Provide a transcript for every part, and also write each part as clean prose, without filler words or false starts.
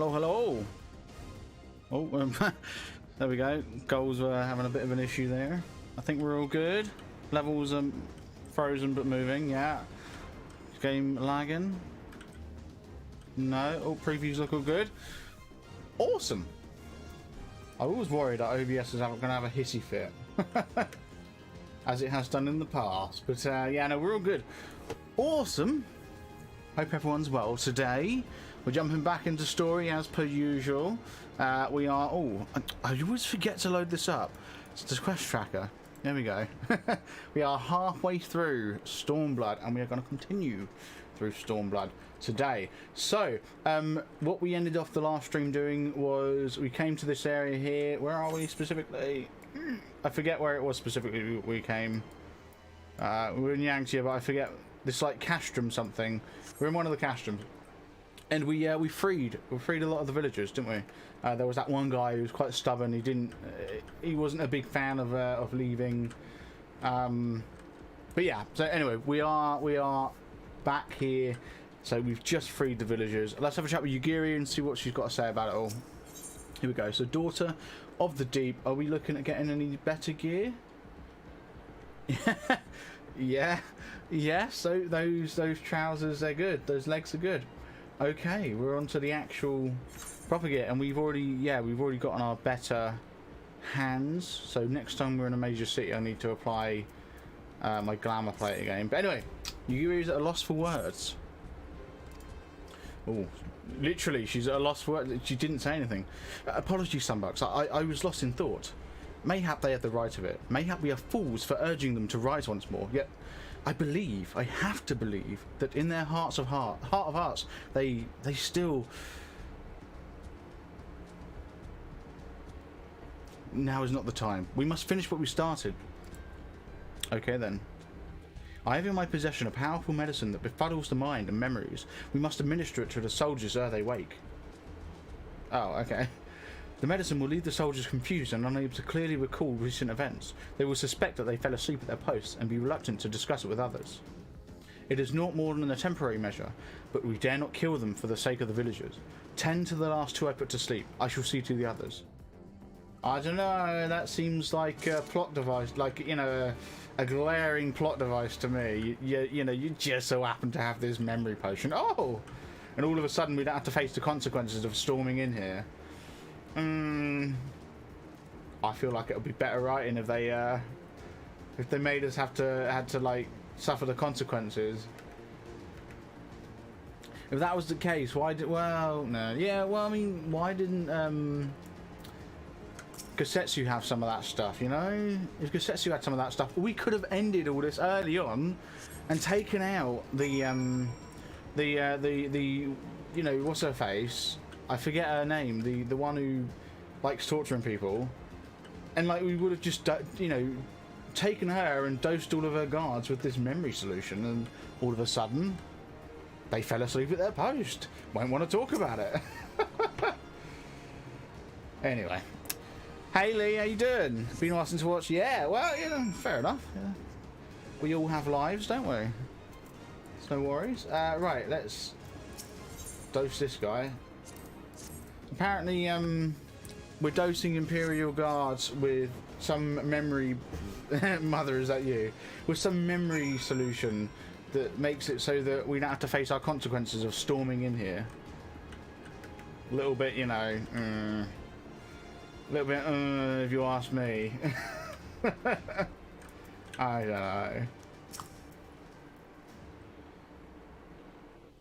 Hello, hello. Oh, there we go. Goals were having a bit of an issue there. I think we're all good. Levels are frozen but moving. Yeah. Game lagging. No. All previews look all good. Awesome. I was worried that OBS is going to have a hissy fit. As it has done in the past. But yeah, no, we're all good. Awesome. Hope everyone's well. Today, we're jumping back into story as per usual. We are... Oh, I always forget to load this up. It's the quest tracker. There we go. We are halfway through Stormblood, and we are going to continue through Stormblood today. So, what we ended off the last stream doing was we came to this area here. Where are we specifically? I forget where it was specifically we came. We were in Yangtze, but I forget. This like castrum something. We're in one of the castrums. And we freed a lot of the villagers, didn't we? There was that one guy who was quite stubborn. He wasn't a big fan of leaving. But yeah. So anyway, we are back here. So we've just freed the villagers. Let's have a chat with Yugiri and see what she's got to say about it all. Here we go. So Daughter of the Deep. Are we looking at getting any better gear? Yeah. So those trousers, they're good. Those legs are good. Okay, we're on to the actual proper gear, and we've already gotten our better hands. So next time we're in a major city, I need to apply my glamour plate again. But anyway, Yuri's at a loss for words. Oh, literally, she's at a loss for words. She didn't say anything. Apologies, Sunbucks. I was lost in thought. Mayhap they had the right of it. Mayhap we are fools for urging them to rise once more. Yet, I have to believe, that in their heart of hearts, they still... Now is not the time. We must finish what we started. Okay then. I have in my possession a powerful medicine that befuddles the mind and memories. We must administer it to the soldiers ere they wake. Oh, okay. The medicine will leave the soldiers confused and unable to clearly recall recent events. They will suspect that they fell asleep at their posts and be reluctant to discuss it with others. It is naught more than a temporary measure, but we dare not kill them for the sake of the villagers. 10 to the last 2 I put to sleep. I shall see to the others. I don't know, that seems like a plot device, like, you know, a glaring plot device to me. You know, you just so happen to have this memory potion. Oh! And all of a sudden we don't have to face the consequences of storming in here. I feel like it would be better writing if they made us had to like suffer the consequences. If that was the case, why did I mean, why didn't Gosetsu have some of that stuff, you know? If Gosetsu had some of that stuff, we could have ended all this early on and taken out the you know, what's her face? I forget her name, the one who likes torturing people, and like we would have just, you know, taken her and dosed all of her guards with this memory solution, and all of a sudden they fell asleep at their post. Won't want to talk about it. Anyway, hey Lee, how you doing? Been asking to watch? Yeah, well, you know, fair enough. Yeah. We all have lives, don't we? It's no worries. Right, let's dose this guy. Apparently, we're dosing Imperial Guards with some memory... Mother, is that you? With some memory solution that makes it so that we don't have to face our consequences of storming in here. A little bit, you know... a little bit, if you ask me. I don't know.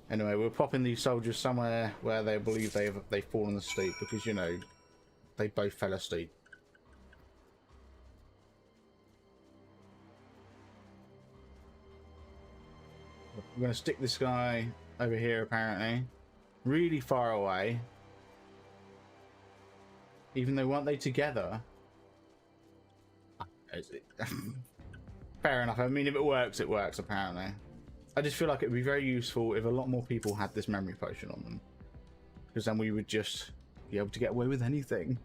Anyway, we're popping these soldiers somewhere where they believe they've fallen asleep, because, you know, they both fell asleep. We're going to stick this guy over here, apparently. Really far away. Even though, weren't they together? Fair enough. I mean, if it works, apparently. I just feel like it would be very useful if a lot more people had this memory potion on them. Because then we would just be able to get away with anything.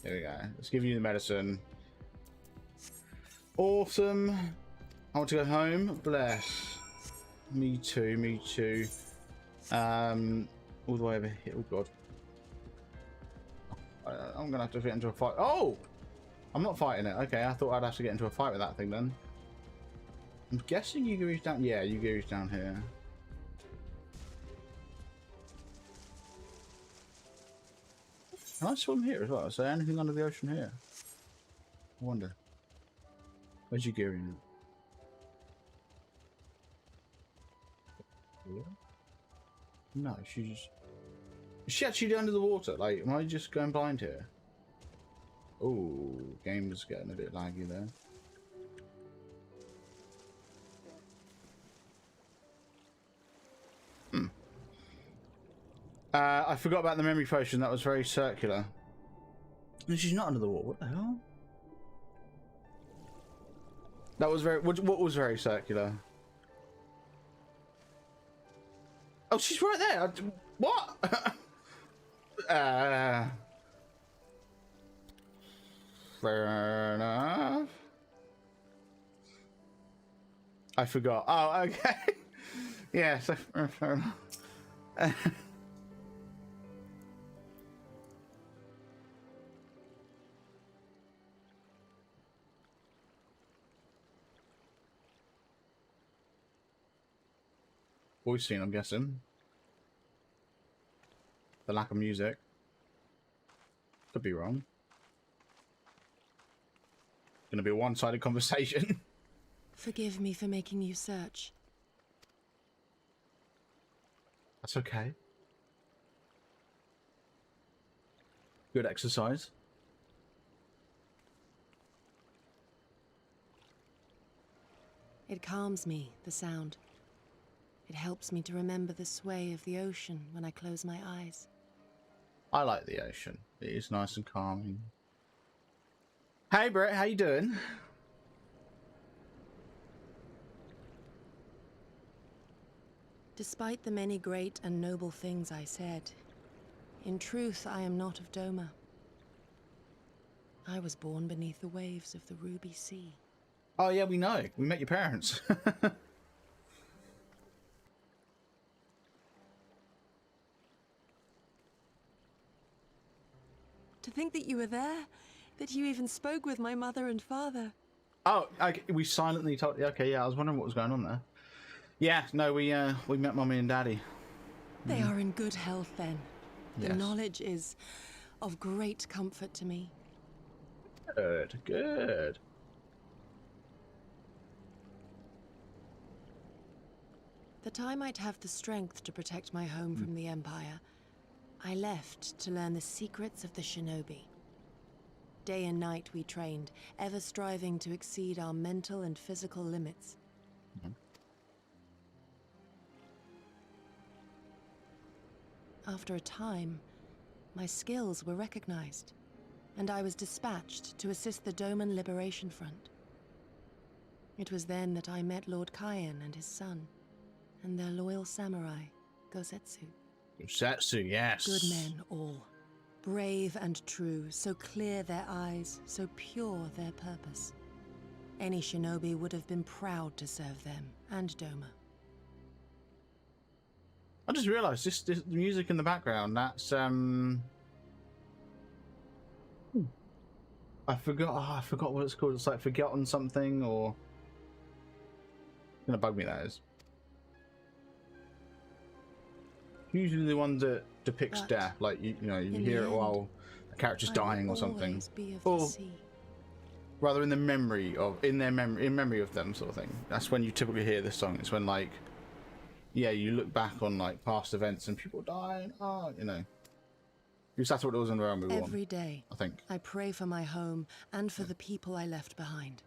There we go. Let's give you the medicine. Awesome. I want to go home. Bless. Me too, me too. All the way over here. Oh god. I'm gonna have to get into a fight. Oh! I'm not fighting it. Okay, I thought I'd have to get into a fight with that thing then. I'm guessing Yugiri's down. Yeah, Yugiri's down here. Can I swim here as well? Is there anything under the ocean here? I wonder. Where's Yugiri now? No, she's just... Is she actually under the water? Like, am I just going blind here? Oh, game was getting a bit laggy there. I forgot about the memory potion. That was very circular. And she's not under the water. What the hell? That was very... What was very circular? Oh, she's right there. What? Fair enough. I forgot. Oh, okay. Yeah, so fair enough. Voice scene, I'm guessing. The lack of music. Could be wrong. Gonna be a one-sided conversation. Forgive me for making you search. That's okay. Good exercise. It calms me, the sound. It helps me to remember the sway of the ocean when I close my eyes. I like the ocean. It is nice and calming. Hey Brett, how you doing? Despite the many great and noble things I said, in truth I am not of Doma. I was born beneath the waves of the Ruby Sea. Oh yeah, we know. We met your parents. To think that you were there, that you even spoke with my mother and father. Oh, we silently told. Okay, yeah, I was wondering what was going on there. Yeah, no, we met Mommy and Daddy. They are in good health then. The Yes. knowledge is of great comfort to me. Good, good. That I might have the strength to protect my home from the Empire, I left to learn the secrets of the shinobi. Day and night we trained, ever striving to exceed our mental and physical limits. After a time, my skills were recognized, and I was dispatched to assist the Doman Liberation Front. It was then that I met Lord Kayan and his son, and their loyal samurai, Gosetsu. Gosetsu, yes. Good men all. Brave and true, so clear their eyes, so pure their purpose. Any shinobi would have been proud to serve them, and Doma. I just realised this the music in the background, that's I forgot what it's called. It's like Forgotten something, or it's gonna bug me, that is. Usually the one that depicts death, like you know, you hear it while a character's dying or something, or rather in memory of them, sort of thing. That's when you typically hear this song. It's when, like, yeah, you look back on like past events and people dying. Oh, you know, because that's what it was in the Realm Movie 1. Every day, I think. I pray for my home and for the people I left behind,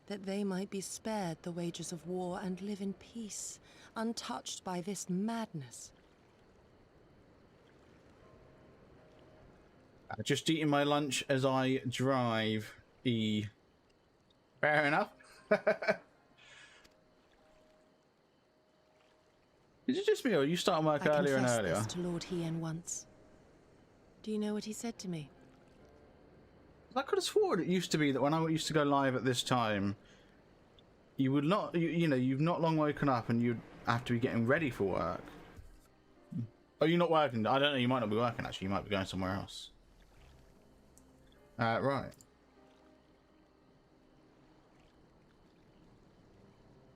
that they might be spared the wages of war and live in peace, untouched by this madness. Just eating my lunch as I drive. Fair enough. Is it just me, or you started work earlier and earlier? I confessed this to Lord Hien once. Do you know what he said to me? I could have sworn it used to be that when I used to go live at this time, you would not, you know, you've not long woken up and you'd have to be getting ready for work. Oh, you're not working? I don't know. You might not be working, actually. You might be going somewhere else. Right.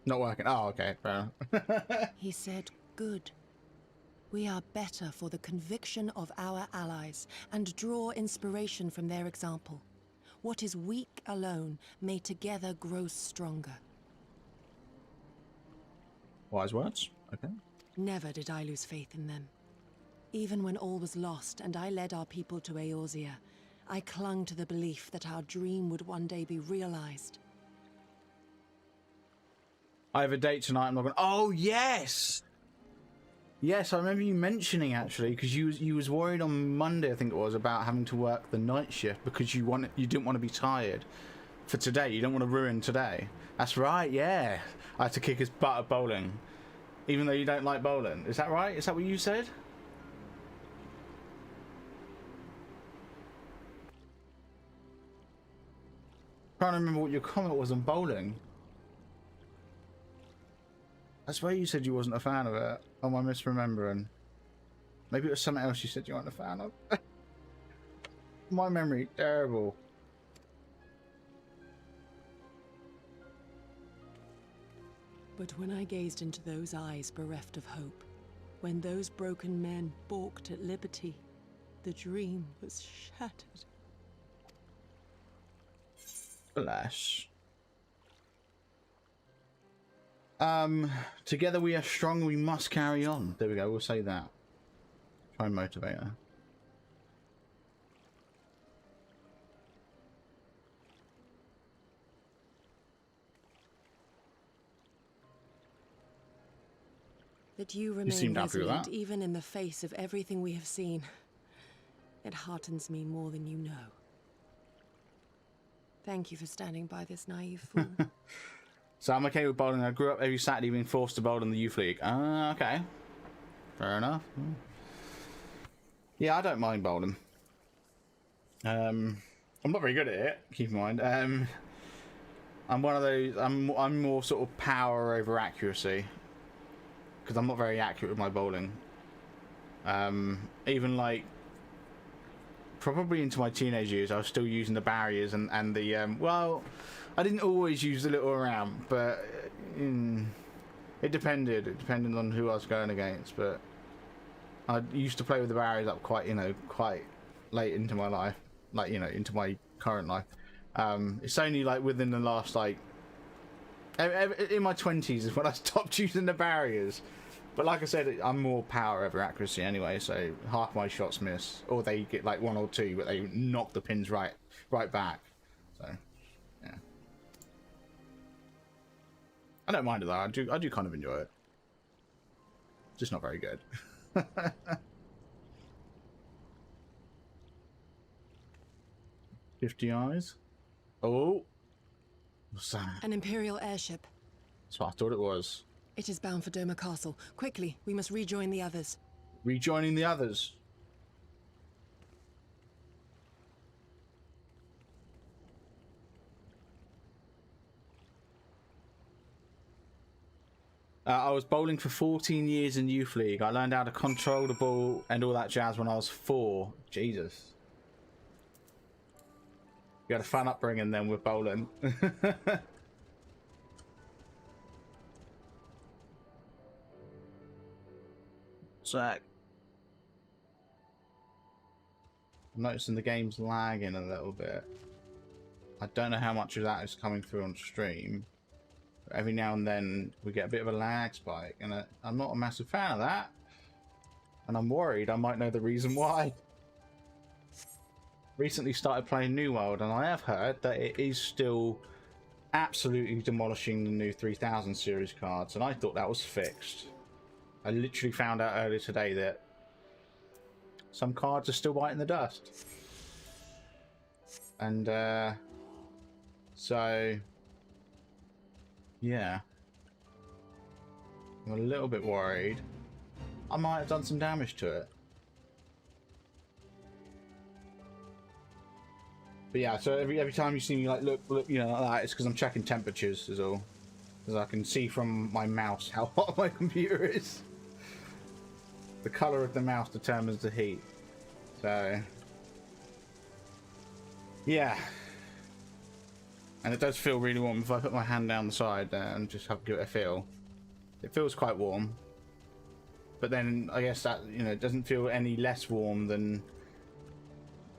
Not working. Oh, okay. Fair enough. He said, good. We are better for the conviction of our allies and draw inspiration from their example. What is weak alone may together grow stronger. Wise words. Okay. Never did I lose faith in them. Even when all was lost and I led our people to Eorzea, I clung to the belief that our dream would one day be realized. I have a date tonight. I'm not going. Oh yes, yes. I remember you mentioning actually, because you was worried on Monday, I think it was, about having to work the night shift because you didn't want to be tired for today. You don't want to ruin today. That's right. Yeah, I had to kick his butt at bowling, even though you don't like bowling. Is that right? Is that what you said? I'm trying to remember what your comment was on bowling. I swear you said you wasn't a fan of it. Oh, am I misremembering? Maybe it was something else you said you weren't a fan of. My memory, terrible. But when I gazed into those eyes bereft of hope, when those broken men balked at liberty, the dream was shattered. Bless. Together we are strong, we must carry on. There we go, we'll say that. Try and motivate her. That you remain seemed happy with resolute that. even in the face of everything we have seen. It heartens me more than you know. Thank you for standing by this naive fool. So I'm okay with bowling. I grew up every Saturday being forced to bowl in the youth league. Ah, okay. Fair enough. Yeah, I don't mind bowling. I'm not very good at it, keep in mind. I'm one of those, I'm more sort of power over accuracy. Because I'm not very accurate with my bowling. Even like, probably into my teenage years, I was still using the barriers and the, well, I didn't always use the little around, but it depended. It depended on who I was going against, but I used to play with the barriers up quite, quite late into my life, like, into my current life. It's only like within the last, like, in my 20s is when I stopped using the barriers. But like I said, I'm more power over accuracy anyway, so half my shots miss, or they get like 1 or 2, but they knock the pins right back. So, yeah. I don't mind it though. I do kind of enjoy it. Just not very good. 50 eyes. Oh. What's that? An Imperial airship. That's what I thought it was. It is bound for Doma Castle. Quickly, we must rejoin the others. Rejoining the others. I was bowling for 14 years in youth league. I learned how to control the ball and all that jazz when I was 4. Jesus. You had a fun upbringing then with bowling. Zach. I'm noticing the game's lagging a little bit. I don't know how much of that is coming through on stream. But every now and then we get a bit of a lag spike, and I'm not a massive fan of that. And I'm worried I might know the reason why. Recently started playing New World, and I have heard that it is still absolutely demolishing the new 3000 series cards, and I thought that was fixed. I literally found out earlier today that some cards are still biting the dust. And so yeah, I'm a little bit worried. I might have done some damage to it. But yeah, so every time you see me like look, like that, it's because I'm checking temperatures is all. Because I can see from my mouse how hot my computer is. The color of the mouse determines the heat. So, yeah. And it does feel really warm. If I put my hand down the side there and just give it a feel, it feels quite warm. But then I guess that, you know, it doesn't feel any less warm than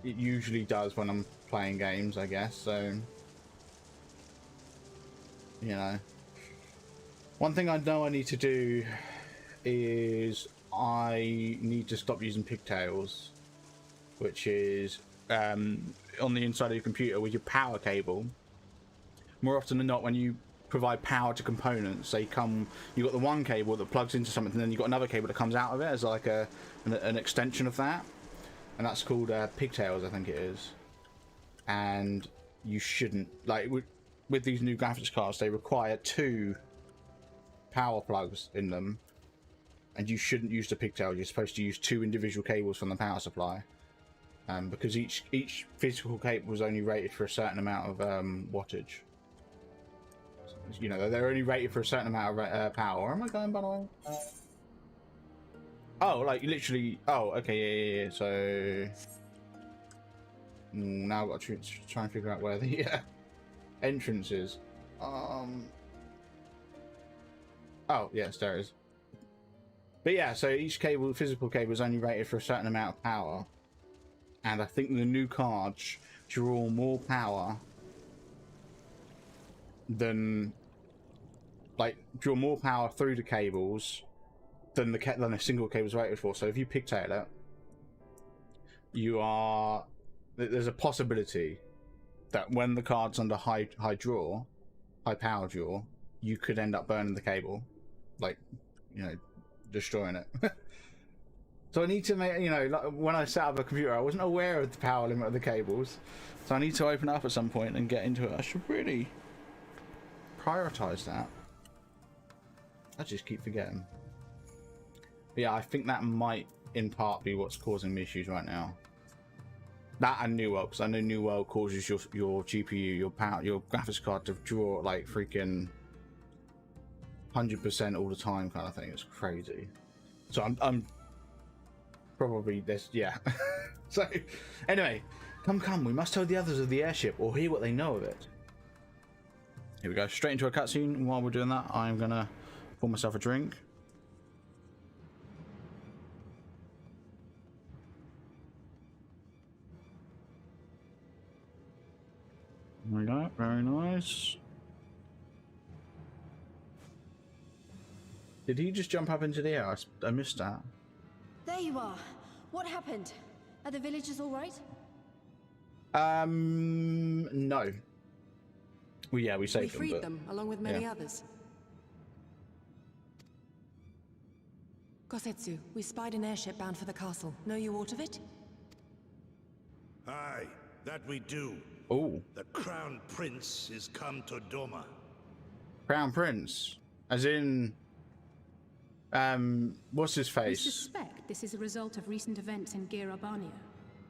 it usually does when I'm playing games, I guess. So, you know, one thing I know I need to do is I need to stop using pigtails, which is on the inside of your computer with your power cable. More often than not, when you provide power to components, they come, you've got the one cable that plugs into something, and then you've got another cable that comes out of it as like an extension of that, and that's called pigtails, I think it is. And you shouldn't, like with these new graphics cards, they require 2 power plugs in them, and you shouldn't use the pigtail. You're supposed to use 2 individual cables from the power supply, because each physical cable is only rated for a certain amount of wattage. You know, they're only rated for a certain amount of power. Where am I going, by the way? Oh, like literally. Oh, okay, yeah. So now I've got to try and figure out where the entrance is. Oh, yes, there it is. But yeah, so each cable, physical cable, is only rated for a certain amount of power, and I think the new cards draw more power than, like, draw more power through the cables than a single cable is rated for. So if you pigtail it, there's a possibility that when the card's under high power draw, you could end up burning the cable, like, you know, destroying it. So I need to make, you know, like when I set up a computer, I wasn't aware of the power limit of the cables, so I need to open it up at some point and get into it. I should really prioritize that. I just keep forgetting. But yeah, I think that might in part be what's causing me issues right now. That and New World, because I know New World causes your GPU, your graphics card to draw like freaking 100% all the time kind of thing. It's crazy. So I'm probably this, yeah. So anyway, come, we must tell the others of the airship or hear what they know of it. Here we go, straight into a cutscene. While we're doing that, I'm gonna pour myself a drink. There we go, very nice. Did he just jump up into the air? I missed that. There you are. What happened? Are the villagers all right? No. Well, yeah, we saved them. We freed them, along with many others. Kosetsu, we spied an airship bound for the castle. Know you aught of it? Aye, that we do. Oh. The Crown Prince is come to Doma. Crown Prince? As in... what's his face? We suspect this is a result of recent events in Girabania.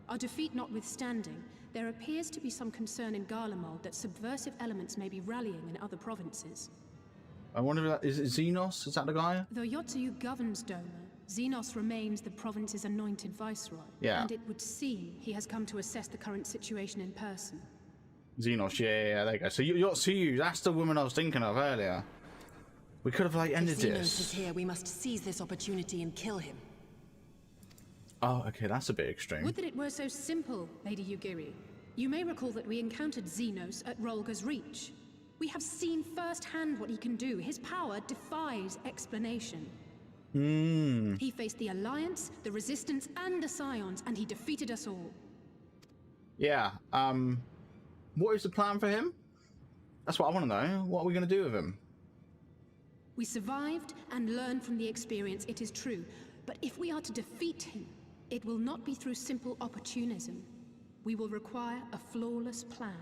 Our defeat notwithstanding, there appears to be some concern in Garlemald that subversive elements may be rallying in other provinces. I wonder if that is it Xenos? Is that the guy? Though Yotsuyu governs Doma, Xenos remains the province's anointed viceroy. Yeah. And it would seem he has come to assess the current situation in person. Xenos, yeah, there you go. So Yotsuyu, that's the woman I was thinking of earlier. We could have, like, ended If Xenos this. is here, we must seize this opportunity and kill him. Oh, okay, that's a bit extreme. Would that it were so simple, Lady Yugiri. You may recall that we encountered Xenos at Rolga's Reach. We have seen firsthand what he can do. His power defies explanation. He faced the Alliance, the Resistance, and the Scions, and he defeated us all. Yeah, what is the plan for him? That's what I want to know. What are we going to do with him? We survived and learned from the experience, it is true. But if we are to defeat him, it will not be through simple opportunism. We will require a flawless plan.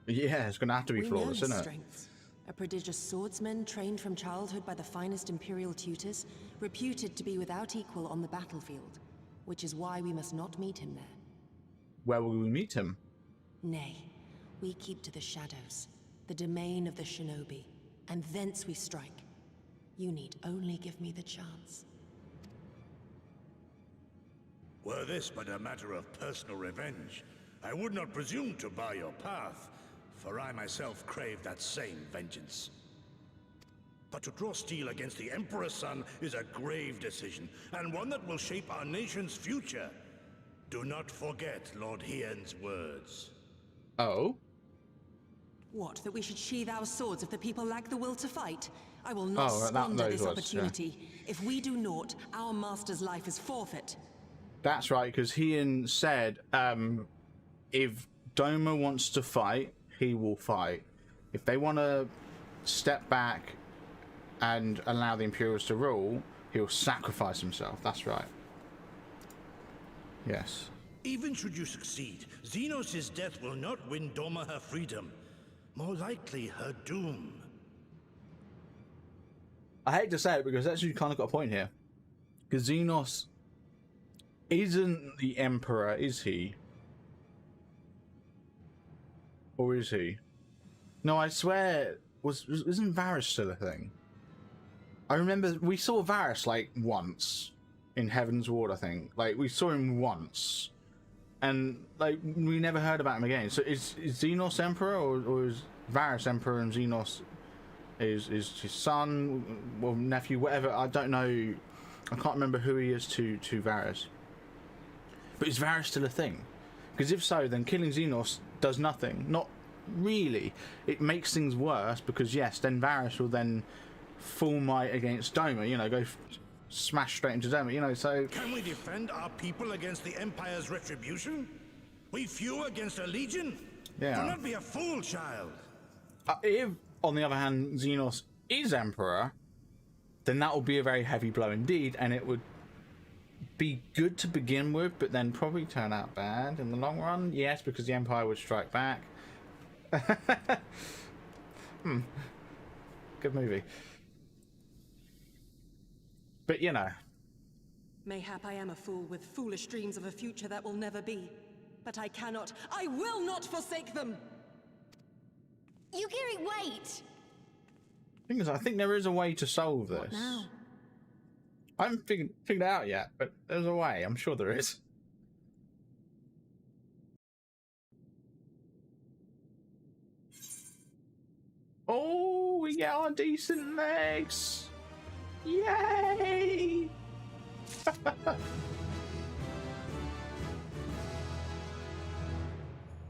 Yeah, it's going to have to be flawless, we know his isn't it? strengths. A prodigious swordsman trained from childhood by the finest Imperial tutors, reputed to be without equal on the battlefield, which is why we must not meet him there. Where will we meet him? Nay, we keep to the shadows, the domain of the shinobi, and thence we strike. You need only give me the chance. Were this but a matter of personal revenge, I would not presume to bar your path, for I myself crave that same vengeance. But to draw steel against the Emperor's son is a grave decision, and one that will shape our nation's future. Do not forget Lord Hien's words. Oh? What, that we should sheathe our swords if the people lack the will to fight? I will not Oh, squander those this words, opportunity. Yeah. If we do naught, our master's life is forfeit. That's right, because Hien said, if Doma wants to fight, he will fight. If they want to step back and allow the Imperials to rule, he'll sacrifice himself. That's right. Yes. Even should you succeed, Xenos' death will not win Doma her freedom. More likely, her doom. I hate to say it, because actually you kind of got a point here. Because Xenos isn't the Emperor, is he? Or is he? No, I swear, isn't Varys still a thing? I remember we saw Varys, like, once in Heaven's Ward, I think. Like, we saw him once. And, like, we never heard about him again. So is Xenos Emperor, or is Varys Emperor and Xenos is his son, or nephew, whatever? I don't know. I can't remember who he is to Varys. But is Varys still a thing? Because if so, then killing Xenos does nothing. Not really. It makes things worse, because yes, then Varys will then full might against Doma, you know, go smash straight into Doma, you know, so... Can we defend our people against the Empire's retribution? We few against a legion? Yeah. Do not be a fool, child. If, on the other hand, Xenos is Emperor, then that will be a very heavy blow indeed, and it would be good to begin with, but then probably turn out bad in the long run. Yes, because the Empire would strike back. Good movie. But, you know. Mayhap I am a fool with foolish dreams of a future that will never be. But I will not forsake them! Yugiri, wait! Thing is, I think there is a way to solve this. What now? I haven't figured it out yet, but there's a way. I'm sure there is. Oh, we get our decent legs! Yay!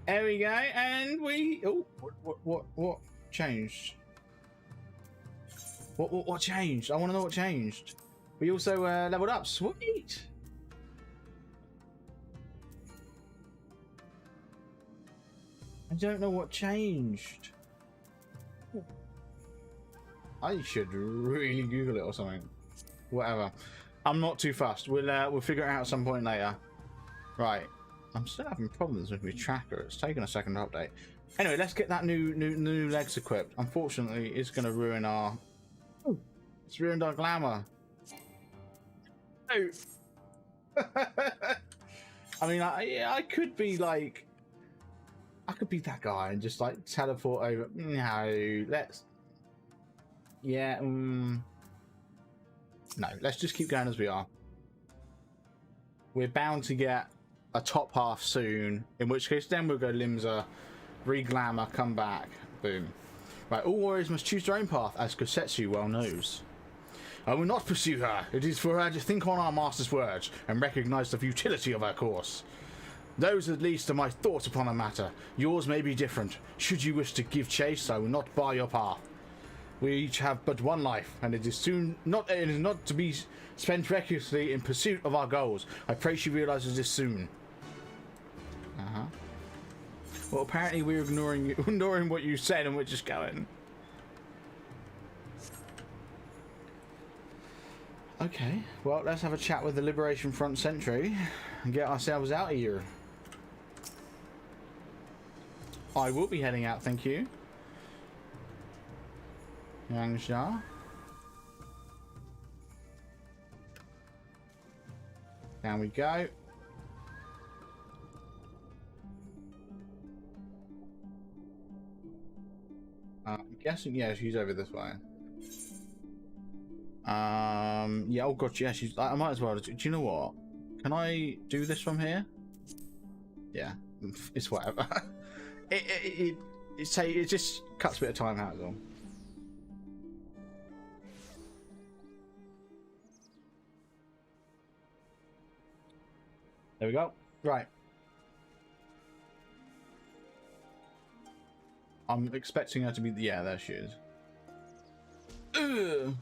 There we go, and we... Oh, what changed? What changed? I want to know what changed. We also leveled up. Sweet! I don't know what changed. I should really Google it or something. Whatever. I'm not too fussed. We'll figure it out at some point later. Right. I'm still having problems with my tracker. It's taken a second to update. Anyway, let's get that new legs equipped. Unfortunately, it's going to ruin our... Oh, it's ruined our glamour. Oh. I mean, I could be like... I could be that guy and just like teleport over. No, let's... Yeah, no, let's just keep going as we are. We're bound to get a top half soon, in which case then we'll go Limsa, re-glamour, come back, boom. Right, all warriors must choose their own path, as Kosetsu well knows. I will not pursue her. It is for her to think on our master's words and recognize the futility of her course. Those at least are my thoughts upon the matter. Yours may be different. Should you wish to give chase, I will not bar your path. We each have but one life, and it is not to be spent recklessly in pursuit of our goals. I pray she realizes this soon. Well, apparently we're ignoring what you said, and we're just going. Okay, well, let's have a chat with the Liberation Front Sentry and get ourselves out of here. I will be heading out, thank you. Yangsha. Down we go. I'm guessing, yeah, she's over this way. Yeah, oh god, yeah, she's... I might as well... Do you know what? Can I do this from here? Yeah, it's whatever. it just cuts a bit of time out, is all. There we go. Right. I'm expecting her to be... Yeah, there she is. Ugh.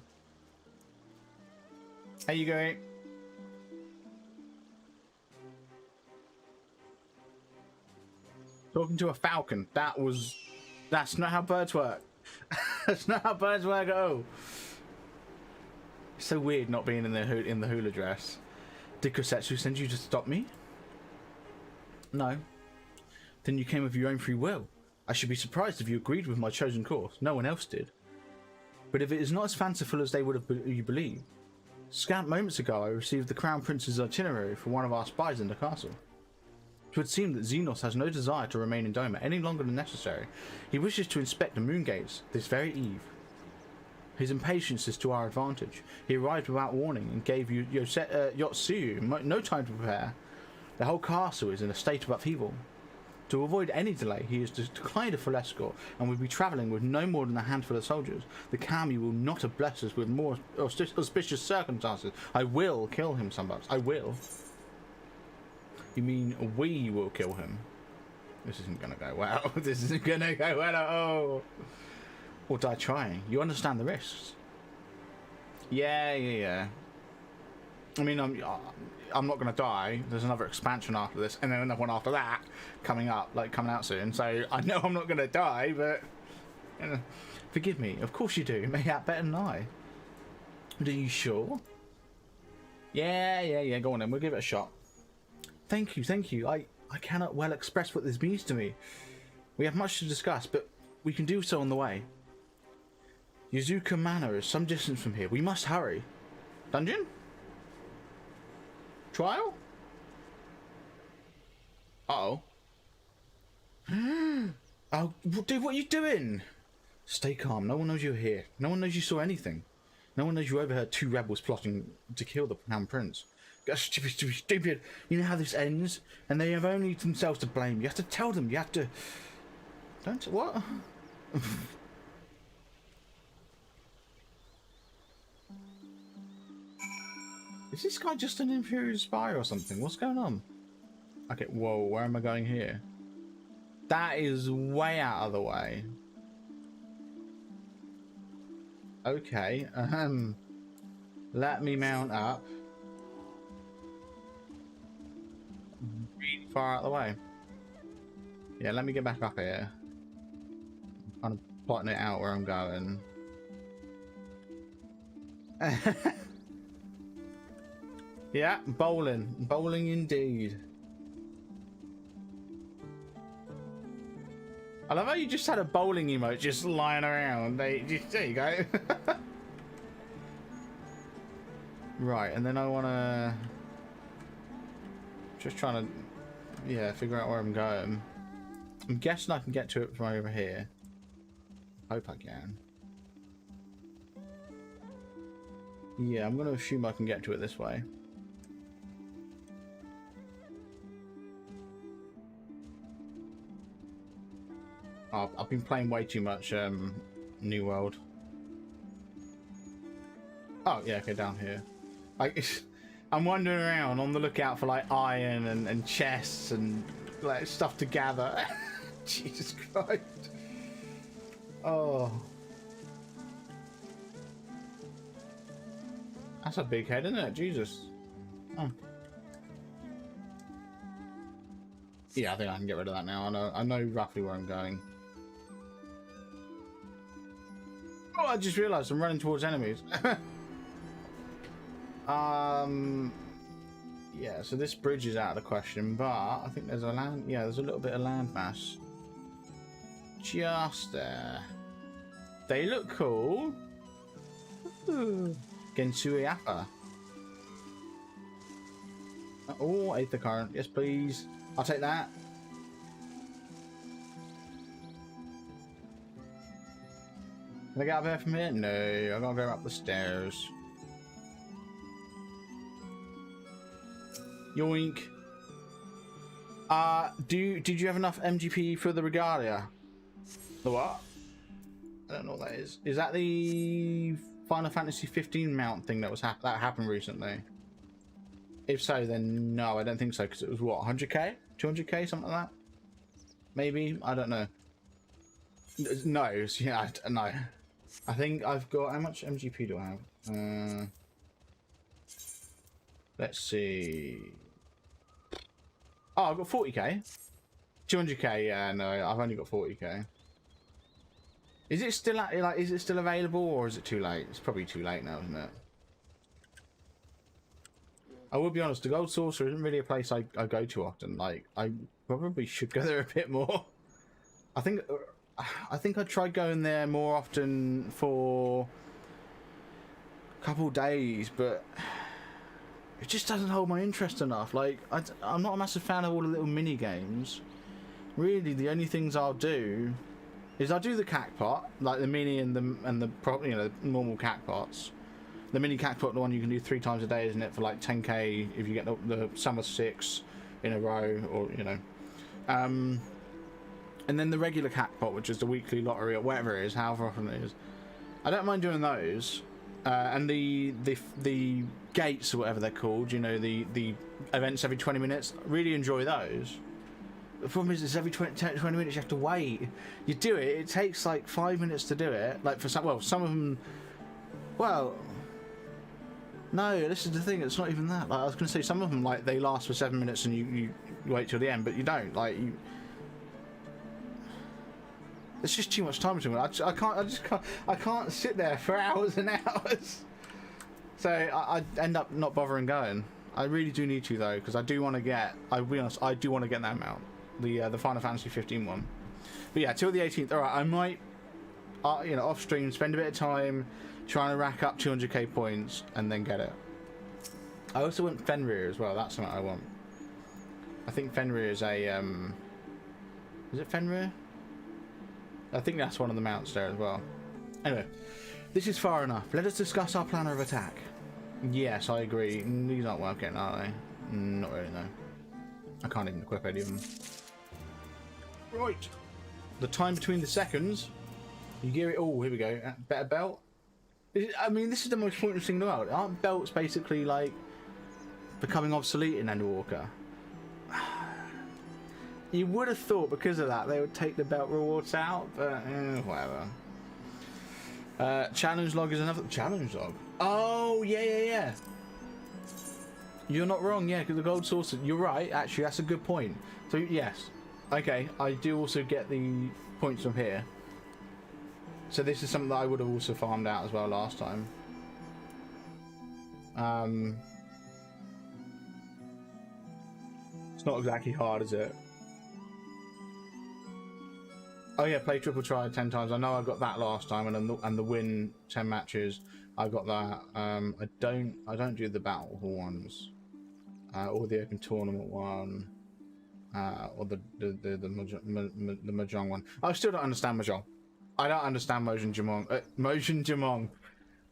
How you going? Talking to a falcon. That's not how birds work. That's not how birds work at all. It's so weird not being in the hula dress. Did Kosetsu send you to stop me? No. Then you came of your own free will. I should be surprised if you agreed with my chosen course. No one else did. But if it is not as fanciful as they would have you believe, scant moments ago I received the Crown Prince's itinerary for one of our spies in the castle. It would seem that Xenos has no desire to remain in Doma any longer than necessary. He wishes to inspect the moon gates this very eve. His impatience is to our advantage. He arrived without warning and gave Yotsuyu no time to prepare. The whole castle is in a state of upheaval. To avoid any delay, he has declined a full escort and will be travelling with no more than a handful of soldiers. The Kami will not have blessed us with more auspicious circumstances. I will kill him, Sunbucks. I will. You mean we will kill him? This isn't going to go well. This isn't going to go well at all. Or die trying. You understand the risks. Yeah. I mean, I'm not going to die. There's another expansion after this, and then another one after that coming out soon. So I know I'm not going to die, but you know, forgive me. Of course you do. Maybe better than I. Are you sure? Yeah. Go on then. We'll give it a shot. Thank you. I cannot well express what this means to me. We have much to discuss, but we can do so on the way. Yuzuka Manor is some distance from here. We must hurry. Dungeon? Trial? Uh-oh. Oh, dude, what are you doing? Stay calm. No one knows you're here. No one knows you saw anything. No one knows you overheard two rebels plotting to kill the Crown Prince. Stupid. You know how this ends? And they have only themselves to blame. You have to tell them. You have to... Don't... What? Is this guy just an Imperial spy or something? What's going on? Okay, whoa, where am I going here? That is way out of the way. Okay, let me mount up. Really far out of the way. Yeah, let me get back up here. I'm kind of plotting it out where I'm going. Yeah, bowling indeed. I love how you just had a bowling emote just lying around. There you go. Right, and then I want to just trying to, yeah, figure out where I'm going. I'm guessing I can get to it from over here. Hope I can. Yeah, I'm going to assume I can get to it this way. Oh, I've been playing way too much New World. Oh, yeah, okay, down here. I'm wandering around on the lookout for like iron and chests and like stuff to gather. Jesus Christ. Oh. That's a big head, isn't it? Jesus. Oh. Yeah, I think I can get rid of that now. I know roughly where I'm going. Oh, I just realised I'm running towards enemies. Yeah, so this bridge is out of the question, but I think there's a land. Yeah, there's a little bit of landmass just there. They look cool. Gensui Appa. Oh, Aether current. Yes, please. I'll take that. Can I get up there from here? No, I gotta go up the stairs. Yoink. Did you have enough MGP for the regalia? The what? I don't know what that is. Is that the Final Fantasy XV mount thing that was that happened recently? If so, then no, I don't think so, because it was what, 100k, 200k, something like that. Maybe, I don't know. No, yeah, no. I think I've got, how much MGP do I have? Let's see. Oh, I've got 40k. 200k, yeah, no, I've only got 40k. Is it still like? Is it still available, or is it too late? It's probably too late now, isn't it? I will be honest. The Gold Saucer isn't really a place I go to often. Like, I probably should go there a bit more. I think I tried going there more often for a couple of days, but it just doesn't hold my interest enough. Like, I'm not a massive fan of all the little mini games. Really, the only things I'll do is I'll do the cacpot, like the mini and the you know, the normal cacpots. The mini cacpot, the one you can do 3 times a day, isn't it? For like 10k if you get the summer 6 in a row, or you know. And then the regular cacpot, which is the weekly lottery or whatever it is, however often it is. I don't mind doing those. And the gates or whatever they're called, you know, the events every 20 minutes. Really enjoy those. The problem is, every 20 minutes you have to wait. You do it, it takes like 5 minutes to do it. Like for some, well, some of them, well, no, this is the thing, it's not even that. Like I was going to say, some of them, like, they last for 7 minutes and you wait till the end, but you don't. Like, it's just too much time between them. I can't sit there for hours and hours. So I end up not bothering going. I really do need to though, because I do want to get, I'll be honest, I do want to get that mount. The Final Fantasy XV one. But yeah, till the 18th. Alright, I might, you know, off stream, spend a bit of time trying to rack up 200k points and then get it. I also want Fenrir as well. That's something I want. I think Fenrir is a, is it Fenrir? I think that's one of the mounts there as well. Anyway, this is far enough. Let us discuss our planner of attack. Yes, I agree. These aren't working, are they? Not really, no. I can't even equip any of them. Right. The time between the seconds. You gear it. Oh, here we go. Better belt. I mean, this is the most pointless thing in the world. Aren't belts basically like becoming obsolete in Endwalker? You would have thought because of that they would take the belt rewards out, but whatever. Challenge log is another challenge log. Oh yeah. You're not wrong, yeah, because the gold saucer. You're right, actually, that's a good point. So yes, okay, I do also get the points from here. So this is something that I would have also farmed out as well last time. It's not exactly hard, is it? Oh yeah, play triple try 10 times. I know I got that last time, and the win 10 matches. I got that. I don't do the battle hall ones, or the open tournament one, or the Mahjong one. I still don't understand Mahjong. I don't understand Mojang Jamong.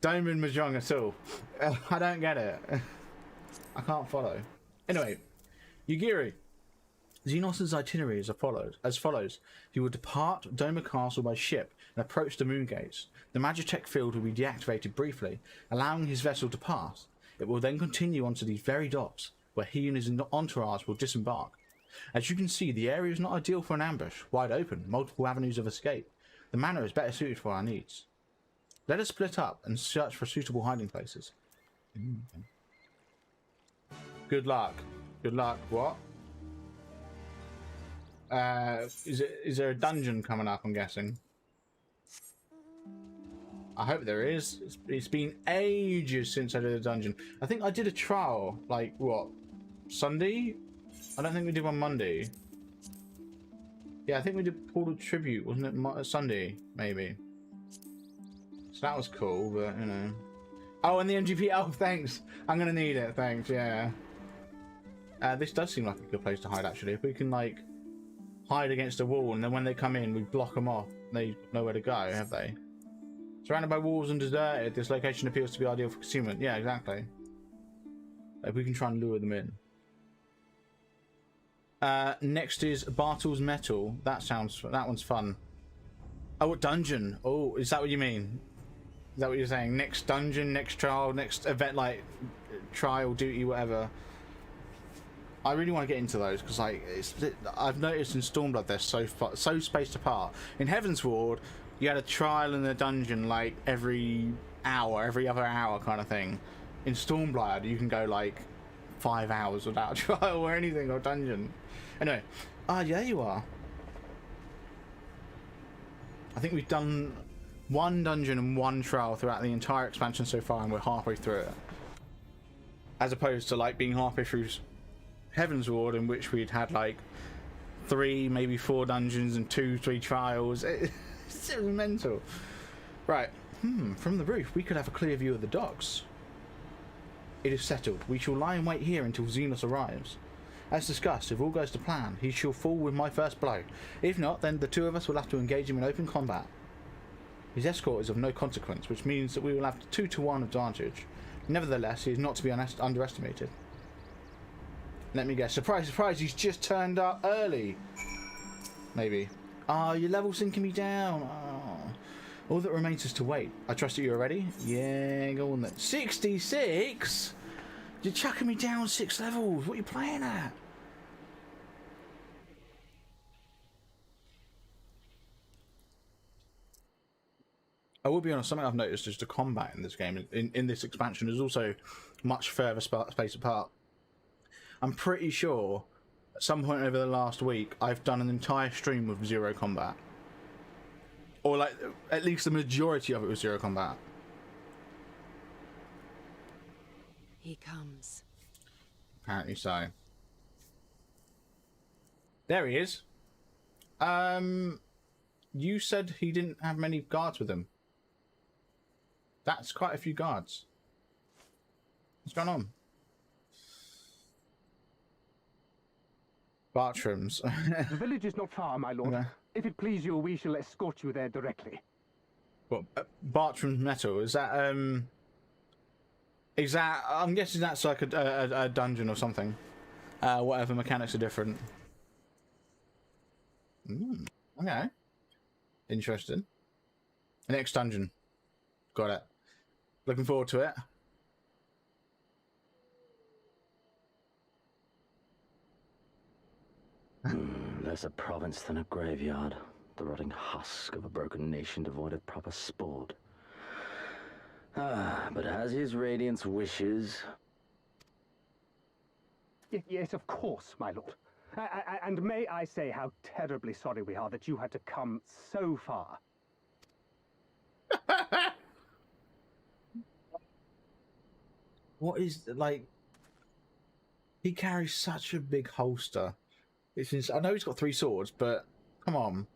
Diamond Mahjong at all. I don't get it. I can't follow. Anyway, Yugiri. Xenos' itinerary is as follows. He will depart Doma Castle by ship and approach the Moon Gates. The Magitech field will be deactivated briefly, allowing his vessel to pass. It will then continue onto these very docks, where he and his entourage will disembark. As you can see, the area is not ideal for an ambush. Wide open, multiple avenues of escape. The manor is better suited for our needs. Let us split up and search for suitable hiding places. Good luck. Good luck. What? Is there a dungeon coming up, I'm guessing? I hope there is. It's been ages since I did a dungeon. I think I did a trial, like, what, Sunday? I don't think we did one Monday. Yeah, I think we did Portal Tribute, wasn't it? Sunday, maybe. So that was cool, but, you know. Oh, and the MGP. Oh, thanks. I'm going to need it. Thanks, yeah. This does seem like a good place to hide, actually. If we can, like, hide against a wall, and then when they come in, we block them off. They know where to go, have they? Surrounded by walls and deserted, this location appears to be ideal for concealment. Yeah, exactly. If we can try and lure them in. Next is Bartle's Metal. That one's fun. Oh, what dungeon? Oh, is that what you mean? Is that what you're saying? Next dungeon, next trial, next event, like trial, duty, whatever. I really want to get into those because, like, I've noticed in Stormblood they're so spaced apart. In Heaven's Ward, you had a trial and a dungeon like every hour, every other hour, kind of thing. In Stormblood, you can go like 5 hours without a trial or anything or dungeon. Anyway, yeah, you are. I think we've done one dungeon and one trial throughout the entire expansion so far, and we're halfway through it. As opposed to like being halfway through Heaven's Ward, in which we'd had like 3, maybe 4 dungeons and 2, 3 trials. It's mental. Right. From the roof, we could have a clear view of the docks. It is settled. We shall lie in wait here until Xenos arrives. As discussed, if all goes to plan, he shall fall with my first blow. If not, then the two of us will have to engage him in open combat. His escort is of no consequence, which means that we will have a 2-to-1 advantage. Nevertheless, he is not to be underestimated. Let me guess. Surprise, surprise, he's just turned up early. Maybe. Your level's sinking me down. All that remains is to wait. I trust that you're ready? Yeah, go on then. 66? You're chucking me down 6 levels. What are you playing at? I will be honest, something I've noticed is the combat in this game, in this expansion, is also much further spaced apart. I'm pretty sure at some point over the last week I've done an entire stream with 0 combat. Or like, at least the majority of it was 0 combat. He comes. Apparently so. There he is. You said he didn't have many guards with him. That's quite a few guards. What's going on? Bartram's. The village is not far, my lord. Okay. If it please you, we shall escort you there directly. What? Bartram's Metal? Is that I'm guessing that's like a dungeon or something. Whatever mechanics are different. Okay. Interesting. Next dungeon. Got it. Looking forward to it. Less a province than a graveyard. The rotting husk of a broken nation devoid of proper sport. But as his radiance wishes... Yes, of course, my lord. And may I say how terribly sorry we are that you had to come so far. What is, like... He carries such a big holster. I know he's got 3 swords, but come on.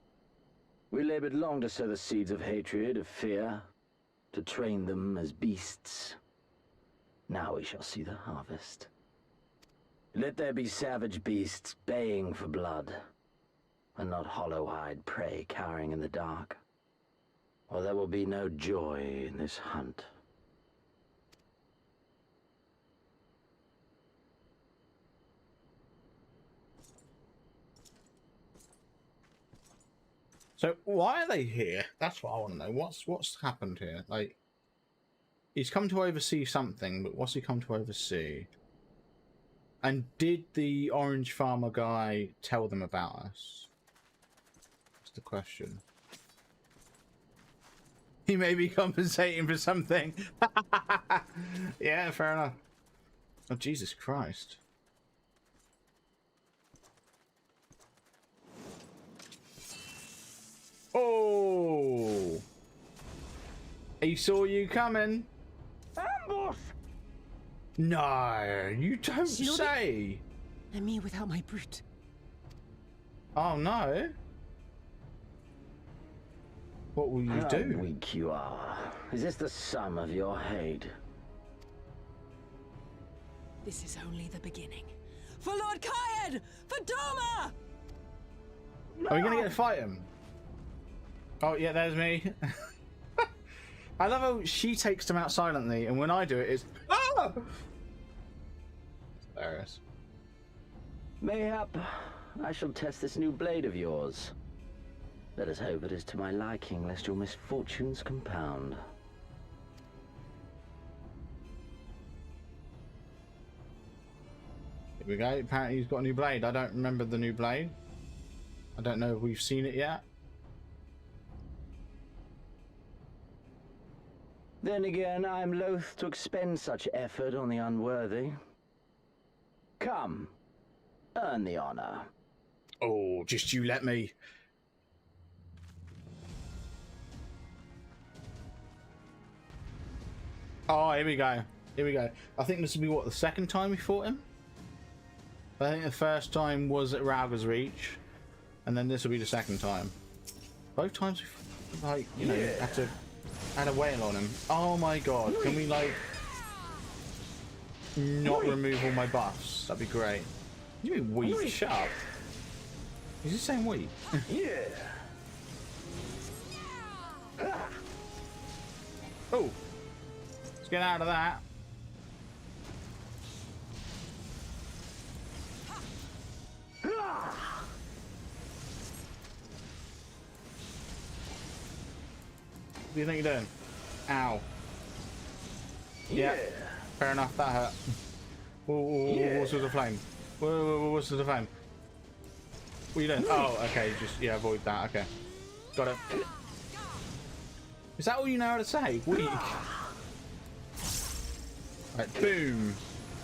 We labored long to sow the seeds of hatred, of fear, to train them as beasts. Now we shall see the harvest. Let there be savage beasts baying for blood, and not hollow-eyed prey cowering in the dark. Or there will be no joy in this hunt. So why are they here? That's what I want to know. What's happened here? Like, he's come to oversee something, but what's he come to oversee? And did the orange farmer guy tell them about us? That's the question. He may be compensating for something. Yeah, fair enough. Oh, Jesus Christ. Oh! He saw you coming. Ambush! No, you don't say. And me without my brute. Oh no. What will you How do? weak you are. Is this the sum of your hate? This is only the beginning. For Lord Kayed! For Doma! Are we gonna get to fight him? Oh yeah, there's me. I love how she takes them out silently, and when I do it, it's ah! Hilarious. Mayhap I shall test this new blade of yours. Let us hope it is to my liking, lest your misfortunes compound. Here we go. Apparently he's got a new blade. I don't remember the new blade. I don't know if we've seen it yet. Then again, I am loath to expend such effort on the unworthy. Come, earn the honor. Oh, just you let me. Oh, here we go. Here we go. I think this will be, what, the second time we fought him? I think the first time was at Ralga's Reach, and then this will be the second time. Both times we, like, you know, had a whale on him. Oh my god, can we, like, not remove all my buffs? That'd be great. You mean weak? Shut up. Is he saying weak? Yeah. Oh. Let's get out of that. What do you think you're doing? Ow. Yeah. Fair enough, that hurt. Whoa, what's with the flame? Whoa, what's with the flame? What are you doing? Oh, okay, just, yeah, avoid that, okay. Got it. Is that all you know how to say? Weak. Right, boom.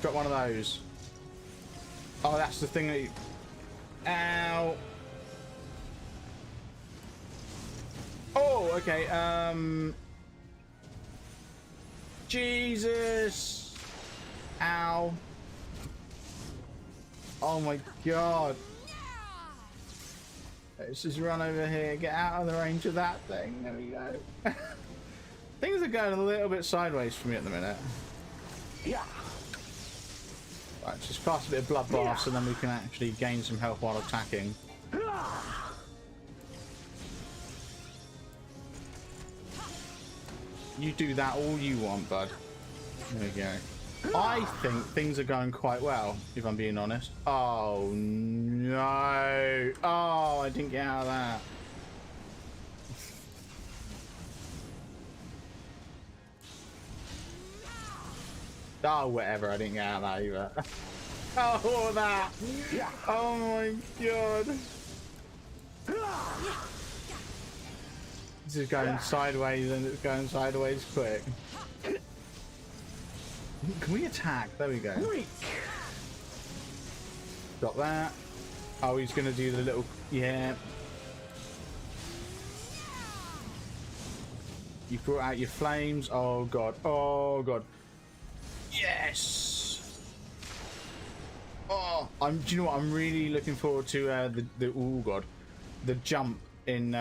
Got one of those. Oh, that's the thing that you... Ow. Oh, okay, Jesus. Ow. Oh my god. Let's just run over here, get out of the range of that thing. There we go. Things are going a little bit sideways for me at the minute. Yeah. Right, just cast a bit of blood baths and then we can actually gain some health while attacking. You do that all you want, bud. There we go. I think things are going quite well, if I'm being honest. Oh no! Oh, I didn't get out of that. Oh, whatever, I didn't get out of that either. Oh, that! Oh my god! This is going sideways and it's going sideways quick. Can we attack? There we go. Got that. Oh, he's going to do the little... Yeah. You brought out your flames. Oh, God. Oh, God. Yes! Oh, do you know what? I'm really looking forward to oh, God. The jump in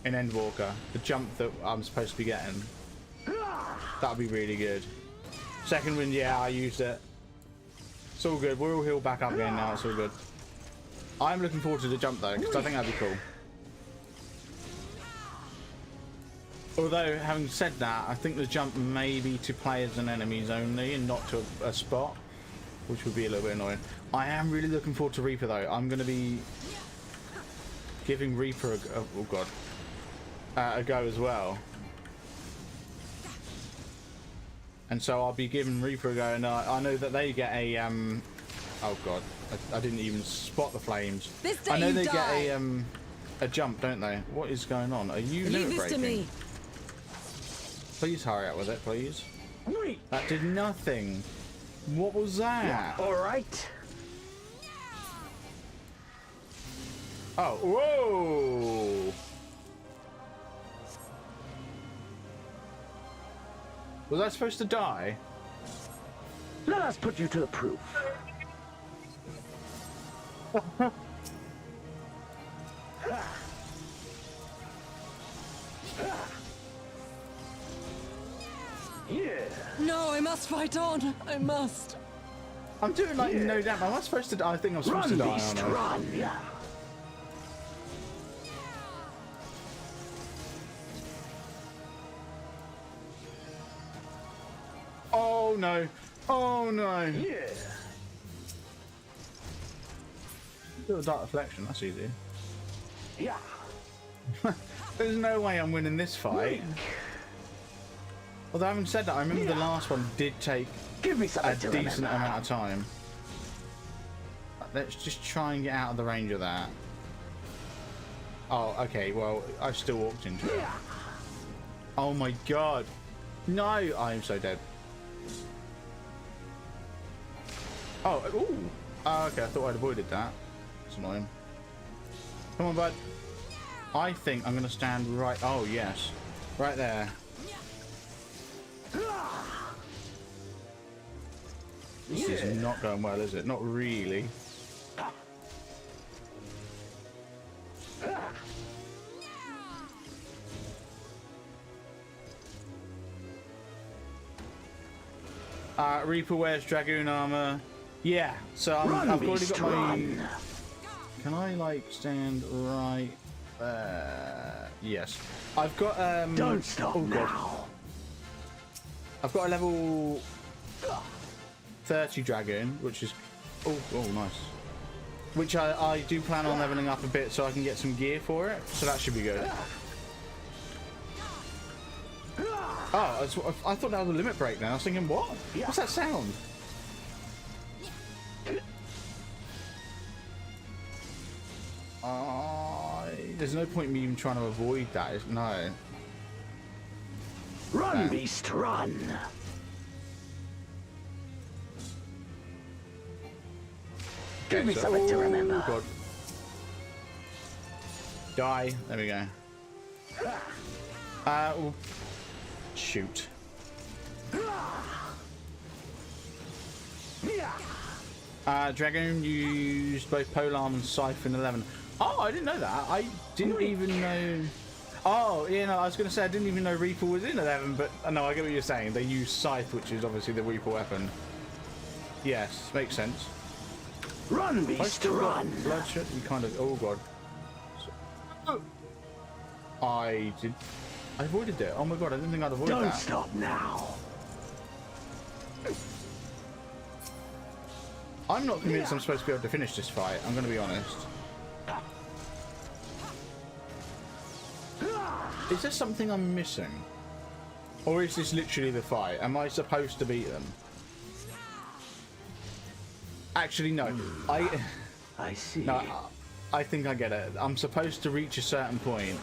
Endwalker. The jump that I'm supposed to be getting. That'll be really good. Second wind, yeah, I used it. It's all good. We're all healed back up again now. It's all good. I'm looking forward to the jump though, because I think that'd be cool. Although, having said that, I think the jump may be to players and enemies only, and not to a spot, which would be a little bit annoying. I am really looking forward to Reaper though. I'm going to be giving Reaper a go as well. And so I'll be giving Reaper a go, and I know that they get a oh god, I didn't even spot the flames. I know they get a jump, don't they? What is going on? Are you limit breaking? Please hurry up with it, please. That did nothing. What was that? All right. Oh, whoa! Was I supposed to die? Let us put you to the proof. Yeah. No, I must fight on. I must. I'm doing like no damage. Am I supposed to die? I think I'm supposed to die, aren't I? Run. Yeah. Oh no! Oh no! Yeah. Little dark reflection, that's easy. Yeah. There's no way I'm winning this fight. Although having said that, I remember the last one did take Give me a something to decent remember. amount of time. Let's just try and get out of the range of that. Oh, okay, well, I still walked into it. Oh my god. No, I am so dead. Oh, ooh. Oh, okay, I thought I'd avoided that. That's annoying. Come on, bud. I think I'm going to stand right... Oh, yes. Right there. This is not going well, is it? Not really. Reaper wears Dragoon armor. Yeah, so I've already got my... Can I, like, stand right there? Yes. I've got, Don't stop now. I've got a level 30 Dragoon, which is... Oh, nice. Which I do plan on leveling up a bit so I can get some gear for it, so that should be good. Oh, I thought that was a limit break now. I was thinking, what? What's that sound? There's no point in me even trying to avoid that. No. Run, beast, run. Give me something to remember. God. Die. There we go. Shoot. Dragoon used both polearm and scythe in 11. Oh, I didn't know that. I didn't even know. Oh, yeah, no, I was going to say I didn't even know Reaper was in 11, but no, I get what you're saying. They use scythe, which is obviously the Reaper weapon. Yes, makes sense. Run, beast, run. Bloodshot, you kind of. Oh god. I avoided it. Oh my god, I didn't think I'd avoid that. Don't stop now. I'm not convinced I'm supposed to be able to finish this fight. I'm going to be honest. Is there something I'm missing? Or is this literally the fight? Am I supposed to beat them? Actually, no. I see. No, I think I get it. I'm supposed to reach a certain point.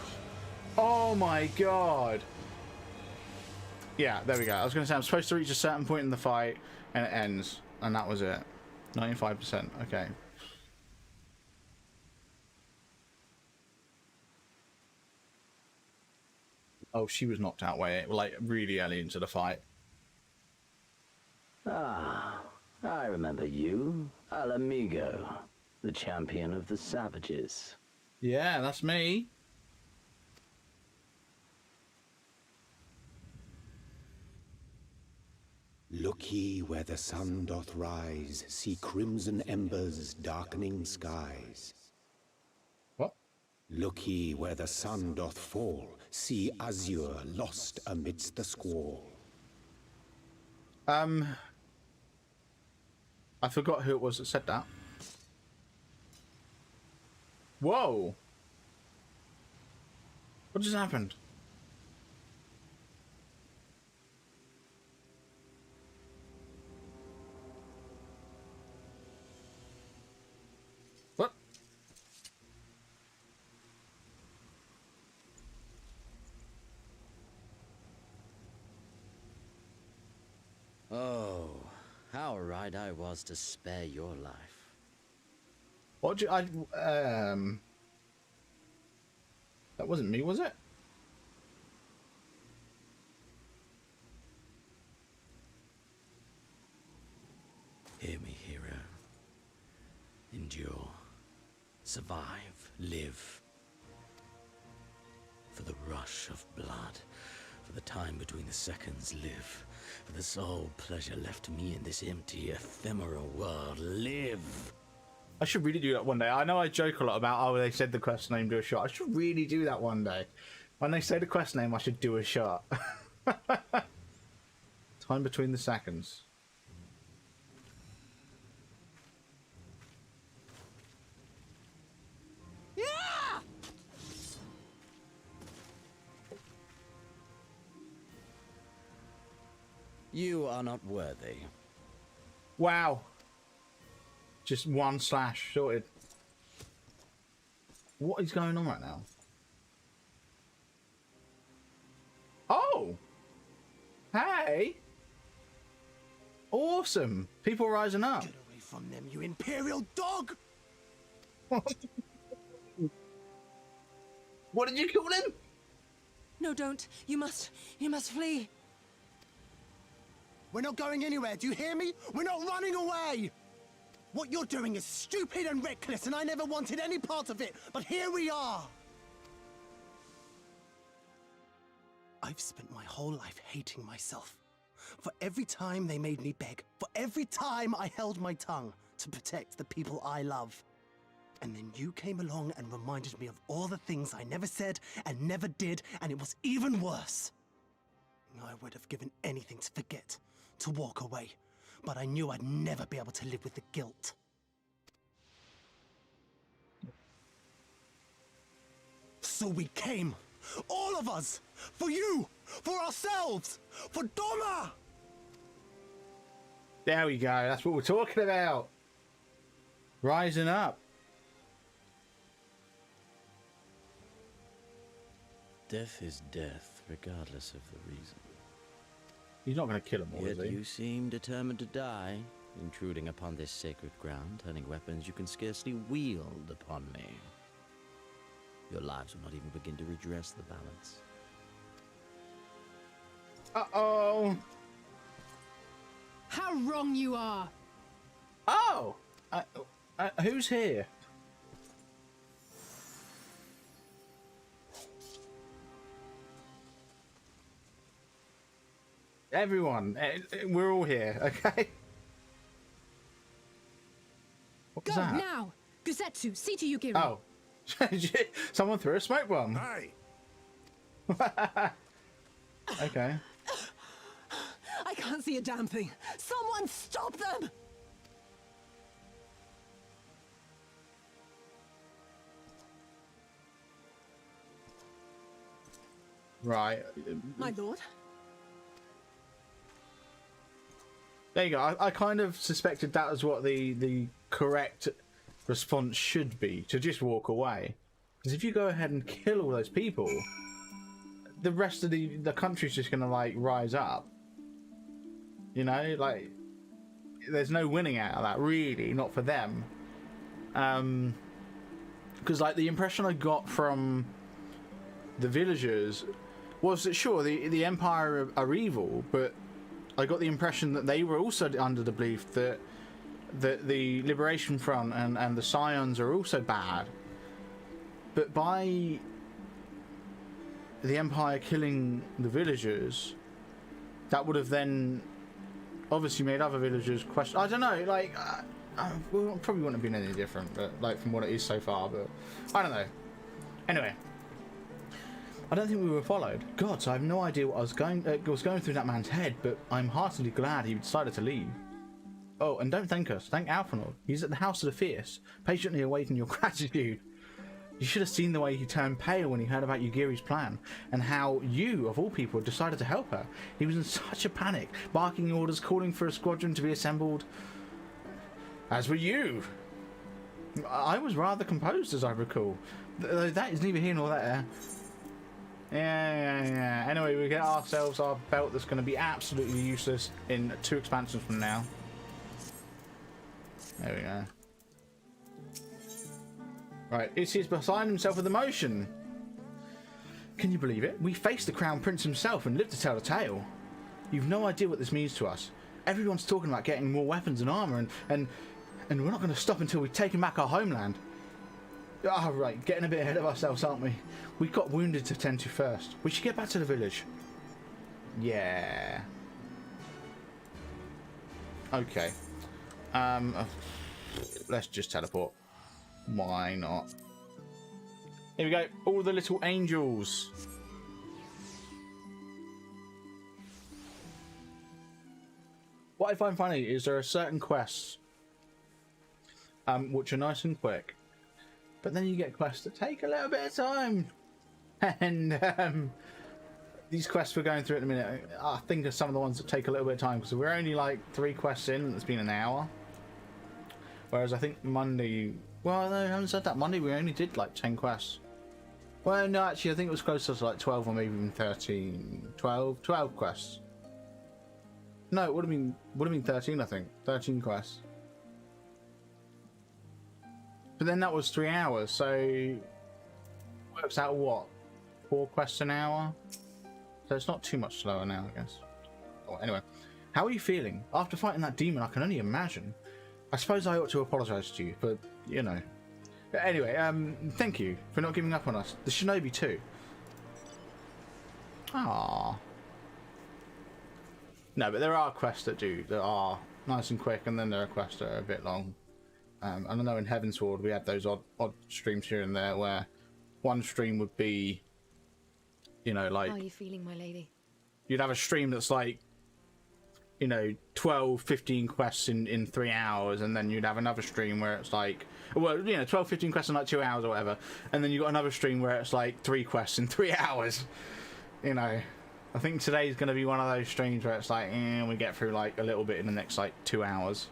Oh my god. Yeah, there we go. I was going to say I'm supposed to reach a certain point in the fight and it ends. And that was it. 95%. Okay. Oh, she was knocked out way, like, really early into the fight. Ah, I remember you. Al Amigo, the champion of the savages. Yeah, that's me. Look ye where the sun doth rise, see crimson embers darkening skies. What? Look ye where the sun doth fall, see azure lost amidst the squall. I forgot who it was that said that. Whoa! What just happened? What? Oh, how right I was to spare your life. What do you, that wasn't me, was it? Hear me, hero. Endure. Survive. Live. For the rush of blood. For the time between the seconds. Live. For the sole pleasure left to me in this empty, ephemeral world. Live! I should really do that one day. I know I joke a lot about, oh, they said the quest name, do a shot. I should really do that one day. When they say the quest name, I should do a shot. Time between the seconds. You are not worthy. Wow. Just one slash sorted. What is going on right now? Oh! Hey! Awesome! People rising up. Get away from them, you imperial dog! What did you call him? No, don't. You must flee. We're not going anywhere, do you hear me? We're not running away! What you're doing is stupid and reckless, and I never wanted any part of it, but here we are! I've spent my whole life hating myself. For every time they made me beg, for every time I held my tongue to protect the people I love. And then you came along and reminded me of all the things I never said and never did, and it was even worse. I would have given anything to forget, to walk away, but I knew I'd never be able to live with the guilt. So we came, all of us, for you, for ourselves, for Doma! There we go, that's what we're talking about. Rising up. Death is death, regardless of the reason. He's not going to kill him all, is Yet he? you seem determined to die, intruding upon this sacred ground, turning weapons you can scarcely wield upon me. Your lives will not even begin to redress the balance. Uh-oh! How wrong you are! Oh! Who's here? Everyone, we're all here, okay? What was Go that? now! Gusetsu, see to Yugiri. Oh. Someone threw a smoke bomb. Aye. Okay. I can't see a damn thing. Someone stop them! Right. My lord? There you go. I kind of suspected that was what the correct response should be, to just walk away. Because if you go ahead and kill all those people, the rest of the country's just going to, like, rise up. You know? Like, there's no winning out of that, really. Not for them. Because, like, the impression I got from the villagers was that, sure, the Empire are evil, but I got the impression that they were also under the belief that the Liberation Front and the Scions are also bad. But by the Empire killing the villagers, that would have then obviously made other villagers question. I don't know, like, well, probably wouldn't have been any different, but like from what it is so far. But I don't know. Anyway, I don't think we were followed. God, so I have no idea what was going through that man's head. But I'm heartily glad he decided to leave. Oh, and don't thank us. Thank Alphonor. He's at the House of the Fierce, patiently awaiting your gratitude. You should have seen the way he turned pale when he heard about Yugiri's plan, and how you, of all people, decided to help her. He was in such a panic, barking orders, calling for a squadron to be assembled. As were you. I was rather composed, as I recall. That is neither here nor there. Yeah. Anyway, we get ourselves our belt that's going to be absolutely useless in 2 expansions from now. There we go. Right, he's beside himself with emotion. Can you believe it? We faced the Crown Prince himself and lived to tell the tale. You've no idea what this means to us. Everyone's talking about getting more weapons and armor, and we're not going to stop until we've taken back our homeland. Ah, right, getting a bit ahead of ourselves, aren't we? We've got wounded to tend to first. We should get back to the village. Yeah. Okay. Let's just teleport. Why not? Here we go. All the little angels. What I find funny is there are certain quests which are nice and quick, but then you get quests that take a little bit of time, and these quests we're going through at the minute, I think are some of the ones that take a little bit of time because we're only like 3 quests in and it's been an hour. Whereas I think Monday, well, no, I haven't said that. Monday we only did like 10 quests. Well, no, actually I think it was closer to like 12 or maybe even 13, 12 quests. No, it would have been 13, I think. 13 quests. But then that was 3 hours, so works out what? 4 quests an hour? So it's not too much slower now, I guess. Oh, anyway, how are you feeling? After fighting that demon, I can only imagine. I suppose I ought to apologise to you, but, you know. But anyway, thank you for not giving up on us. The Shinobi too. Ah. No, but there are quests that are nice and quick, and then there are quests that are a bit long. And I know in Heavensward we had those odd streams here and there where one stream would be, you know, like... How are you feeling, my lady? You'd have a stream that's like, you know, 12, 15 quests in 3 hours, and then you'd have another stream where it's like, well, you know, 12, 15 quests in like 2 hours or whatever, and then you've got another stream where it's like 3 quests in 3 hours. You know, I think today's going to be one of those streams where it's like, we get through like a little bit in the next like 2 hours.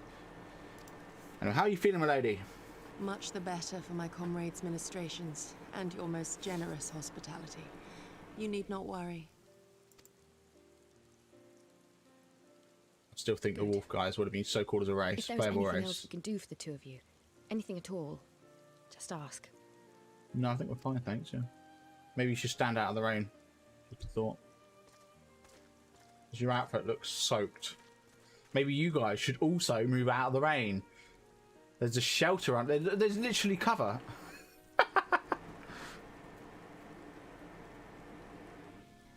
Anyway, how are you feeling, my lady? Much the better for my comrades' ministrations and your most generous hospitality. You need not worry. I still think the wolf guys would have been so cool as a race, If there's playable anything race. else we can do for the 2 of you, anything at all, just ask. No, I think we're fine, thanks, yeah. Maybe you should stand out of the rain. Just a thought. Because your outfit looks soaked. Maybe you guys should also move out of the rain. There's a shelter on there. There's literally cover.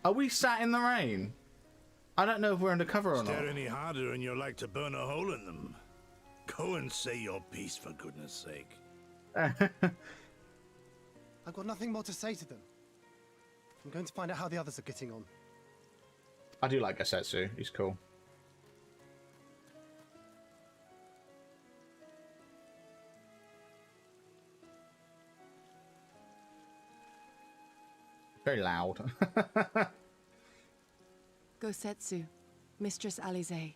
Are we sat in the rain? I don't know if we're under cover or not. Stare any harder and you're like to burn a hole in them. Go and say your piece, for goodness sake. I've got nothing more to say to them. I'm going to find out how the others are getting on. I do like Gasetsu. He's cool. Very loud. Gosetsu, Mistress Alize,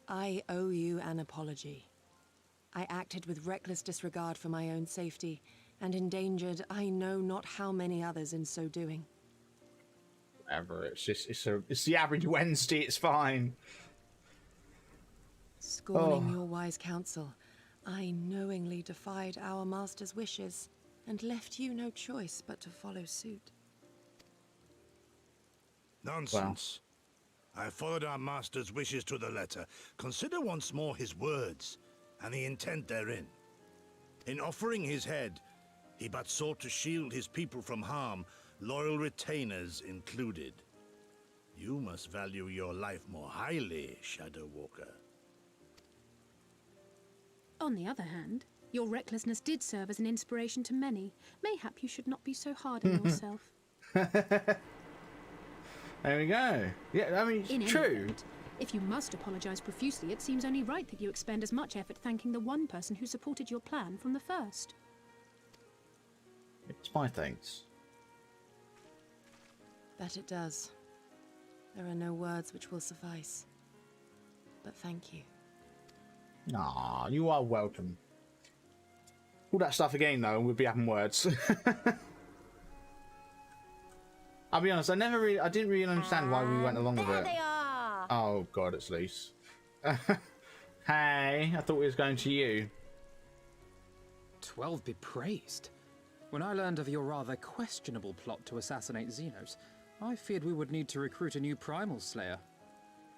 I owe you an apology. I acted with reckless disregard for my own safety and endangered I know not how many others in so doing. Whatever, it's the average Wednesday, it's fine. Scorning your wise counsel, I knowingly defied our master's wishes and left you no choice but to follow suit. Nonsense. I followed our master's wishes to the letter. Consider once more his words and the intent therein. In offering his head, he but sought to shield his people from harm, loyal retainers included. You must value your life more highly, Shadow Walker. On the other hand, your recklessness did serve as an inspiration to many. Mayhap you should not be so hard on yourself. There we go. Yeah, I mean, it's true. Event, if you must apologize profusely, it seems only right that you expend as much effort thanking the one person who supported your plan from the first. It's my thanks. That it does. There are no words which will suffice. But thank you. Ah, you are welcome. All that stuff again, though, and we'd be having words. I'll be honest, I didn't really understand why we went along with it. There they are! Oh god, it's Lise. Hey, I thought we was going to you. 12 be praised. When I learned of your rather questionable plot to assassinate Xenos, I feared we would need to recruit a new primal slayer.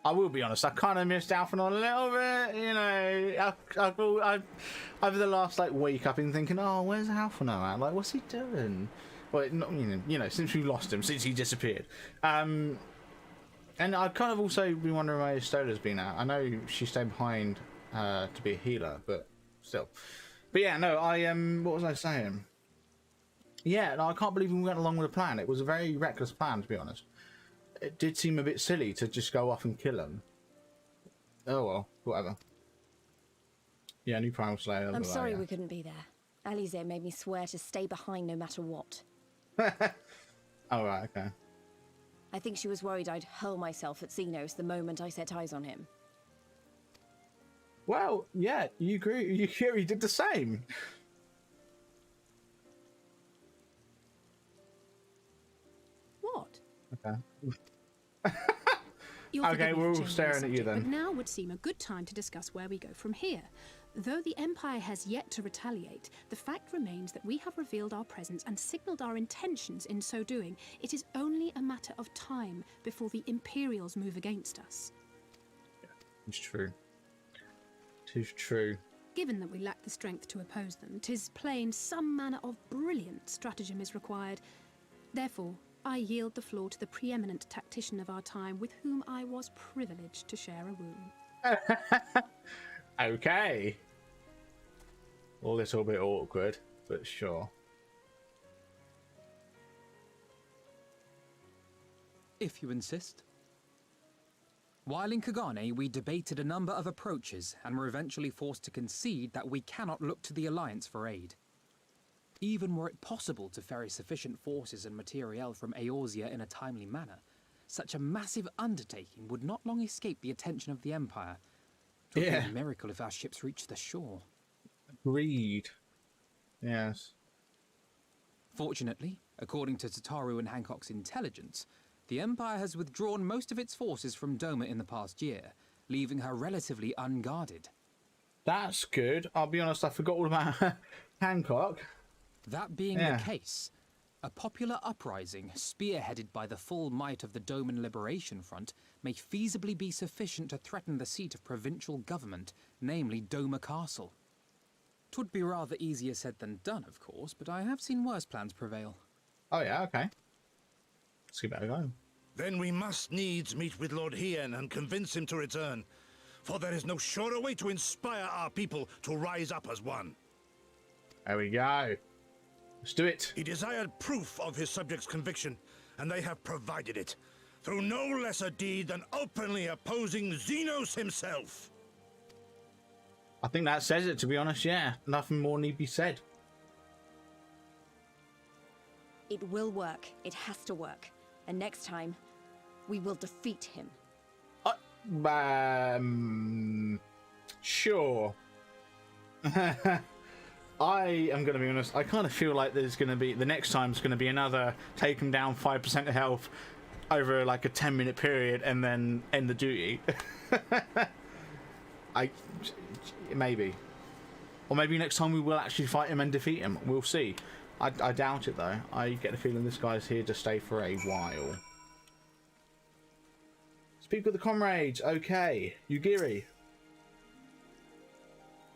I will be honest, I kind of missed Alphanon a little bit, you know. Over the last like week, I've been thinking, oh, where's Alphanon at? Like, what's he doing? Well, not, you know, since we lost him, since he disappeared. And I've kind of also been wondering where Stola's been at. I know she stayed behind to be a healer, but still. But yeah, no, what was I saying? Yeah, no, I can't believe we went along with the plan. It was a very reckless plan, to be honest. It did seem a bit silly to just go off and kill him. Oh well, whatever. Yeah, new Primal Slayer. I'm sorry we couldn't be there. Alize made me swear to stay behind no matter what. Oh right, okay. I think she was worried I'd hurl myself at Xenos the moment I set eyes on him. Well, yeah, you did the same. What? Okay. Okay, we're all staring at you then. But now would seem a good time to discuss where we go from here. Though the Empire has yet to retaliate, the fact remains that we have revealed our presence and signaled our intentions in so doing. It is only a matter of time before the Imperials move against us. It's true. It is true. Given that we lack the strength to oppose them, 'tis plain some manner of brilliant stratagem is required. Therefore, I yield the floor to the preeminent tactician of our time, with whom I was privileged to share a room. Okay. A little bit awkward, but sure. If you insist. While in Kagane, we debated a number of approaches and were eventually forced to concede that we cannot look to the Alliance for aid. Even were it possible to ferry sufficient forces and materiel from Eorzea in a timely manner, such a massive undertaking would not long escape the attention of the Empire. It would be a miracle if our ships reached the shore. Agreed. Yes. Fortunately, according to Tataru and Hancock's intelligence, the Empire has withdrawn most of its forces from Doma in the past year, leaving her relatively unguarded. That's good. I'll be honest, I forgot all about Hancock. That being the case, a popular uprising spearheaded by the full might of the Doman Liberation Front may feasibly be sufficient to threaten the seat of provincial government, namely Doma Castle. 'Twould be rather easier said than done, of course, but I have seen worse plans prevail. Oh yeah, okay. Let's give it a go. Then we must needs meet with Lord Hien and convince him to return, for there is no surer way to inspire our people to rise up as one. There we go. Let's do it. He desired proof of his subjects' conviction, and they have provided it, through no less a deed than openly opposing Xenos himself. I think that says it, to be honest, yeah. Nothing more need be said. It will work. It has to work. And next time, we will defeat him. Sure. I am going to be honest, I kind of feel like there's going to be, the next time's going to be another take him down 5% of health over like a 10-minute period and then end the duty. Maybe. Or maybe next time we will actually fight him and defeat him. We'll see. I doubt it though. I get the feeling this guy's here to stay for a while. Speak with the comrades. Okay. Yugiri.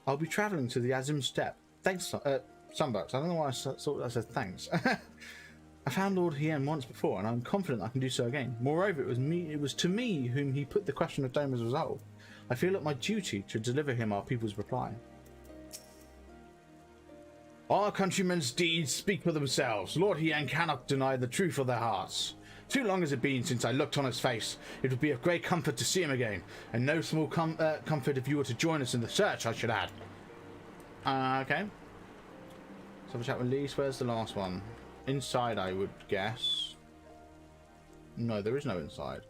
I'll be travelling to the Azim Steppe. Thanks, Sunbucks. I don't know why I thought I said thanks. I found Lord Hien once before, and I'm confident I can do so again. Moreover, it was to me whom he put the question of Doma's resolve. I feel it my duty to deliver him our people's reply. Our countrymen's deeds speak for themselves. Lord Hien cannot deny the truth of their hearts. Too long has it been since I looked on his face. It would be of great comfort to see him again, and no small comfort if you were to join us in the search, I should add. Okay. Let's have a chat with Lise. Where's the last one? Inside, I would guess. No, there is no inside.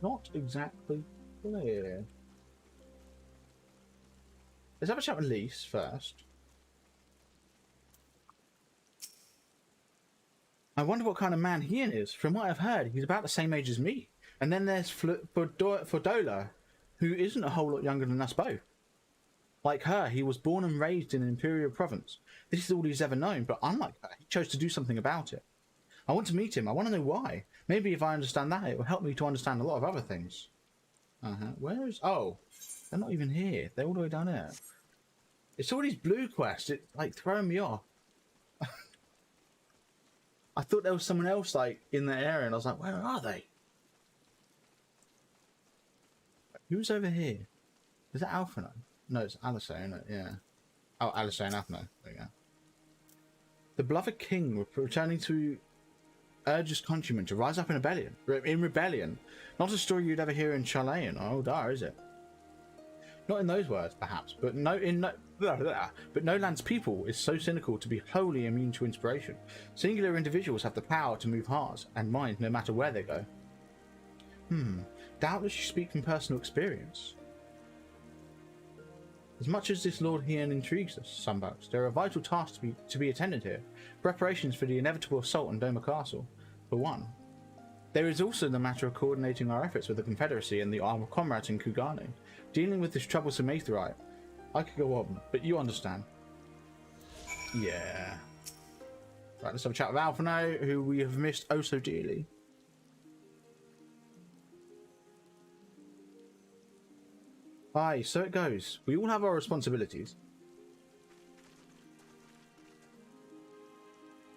Not exactly clear. Let's have a chat with Lise first. I wonder what kind of man Hien is. From what I've heard, he's about the same age as me. And then there's Fordola, who isn't a whole lot younger than us both. Like her, he was born and raised in an imperial province. This is all he's ever known, but unlike her, he chose to do something about it. I want to meet him. I want to know why. Maybe if I understand that, it will help me to understand a lot of other things. Where is... Oh, they're not even here. They're all the way down there. It's all these blue quests. It's like throwing me off. I thought there was someone else like in the area, and I was like, where are they? Who's over here? Is that Alphino? No, it's Alistair, isn't it? Yeah. Oh, Alistair and Alphino. There you go. The beloved king returning to urges countrymen to rise up in rebellion. Not a story you'd ever hear in Chilean or Eldar, is it? Not in those words, perhaps, but no land's people is so cynical to be wholly immune to inspiration. Singular individuals have the power to move hearts and minds no matter where they go. Doubtless you speak from personal experience. As much as this Lord Hien intrigues us, Sunbucks, there are vital tasks to be attended here. Preparations for the inevitable assault on Doma Castle, for one. There is also the matter of coordinating our efforts with the Confederacy and the armed comrades in Kugane. Dealing with this troublesome Aetherite. I could go on, but you understand. Yeah. Right, let's have a chat with Alpha now, who we have missed oh so dearly. Aye, so it goes. We all have our responsibilities.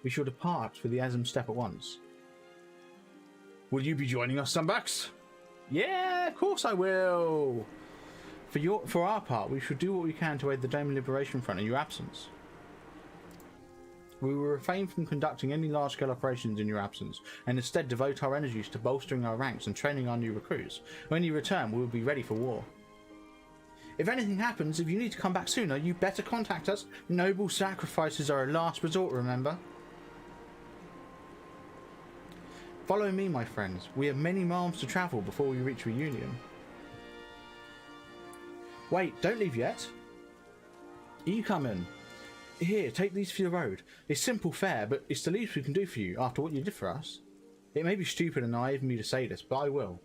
We shall depart for the Asm step at once. Will you be joining us, Sunbucks? Yeah, of course I will. For our part, we shall do what we can to aid the Dome Liberation Front in your absence. We will refrain from conducting any large-scale operations in your absence, and instead devote our energies to bolstering our ranks and training our new recruits. When you return, we will be ready for war. If anything happens, if you need to come back sooner, you better contact us. Noble sacrifices are a last resort, remember? Follow me, my friends. We have many miles to travel before we reach Reunion. Wait, don't leave yet. You come in. Here, take these for your road. It's simple fare, but it's the least we can do for you after what you did for us. It may be stupid and naive of me to say this, but I will.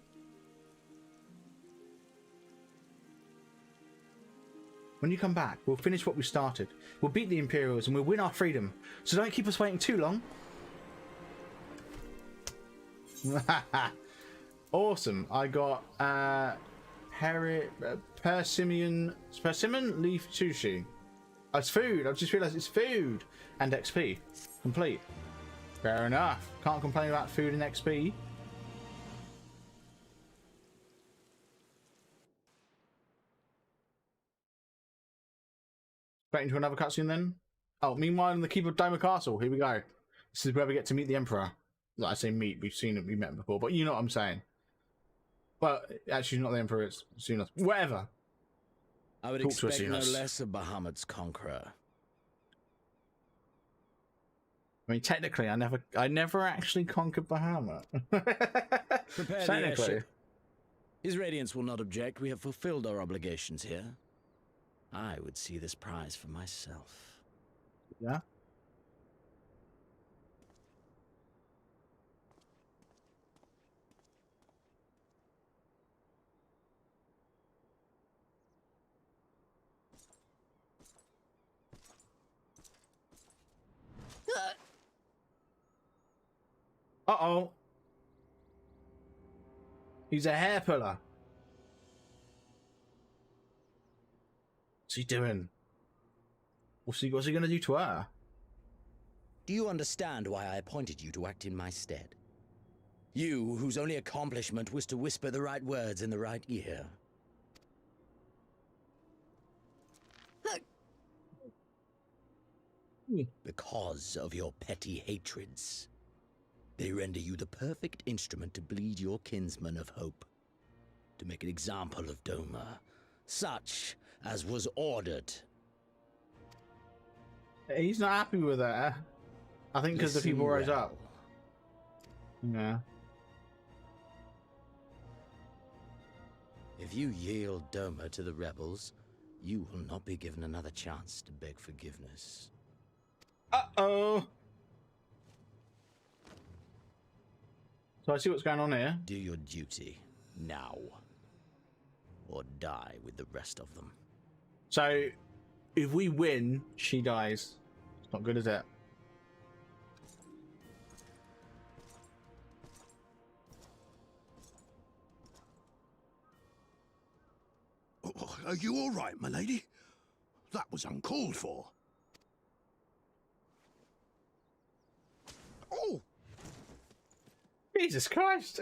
When you come back, we'll finish what we started. We'll beat the Imperials and we'll win our freedom. So don't keep us waiting too long. Awesome. I got persimmon leaf sushi. Oh, it's food. I've just realised it's food and XP. Complete. Fair enough. Can't complain about food and XP. Back into another cutscene then. Oh, meanwhile in the Keep of Doma Castle, here we go. This is where we get to meet the Emperor. Like I say meet, we've seen him, we met him before, but you know what I'm saying. Well, actually not the Emperor, it's Xenos. Whatever. I would expect no less of Bahamut's conqueror. I mean, technically, I never actually conquered Bahamut. Prepare the airship. His Radiance will not object. We have fulfilled our obligations here. I would see this prize for myself. Yeah. Uh-oh. He's a hair puller. What's he doing? What's he going to do to her? Do you understand why I appointed you to act in my stead? You, whose only accomplishment was to whisper the right words in the right ear. Because of your petty hatreds. They render you the perfect instrument to bleed your kinsman of hope. To make an example of Doma. Such as was ordered. He's not happy with that. I think because the people rose up. Yeah. If you yield Doma to the rebels, you will not be given another chance to beg forgiveness. Uh-oh. So I see what's going on here. Do your duty now, or die with the rest of them. So, if we win, she dies. It's not good, is it? Are you all right, my lady? That was uncalled for. Oh! Jesus Christ!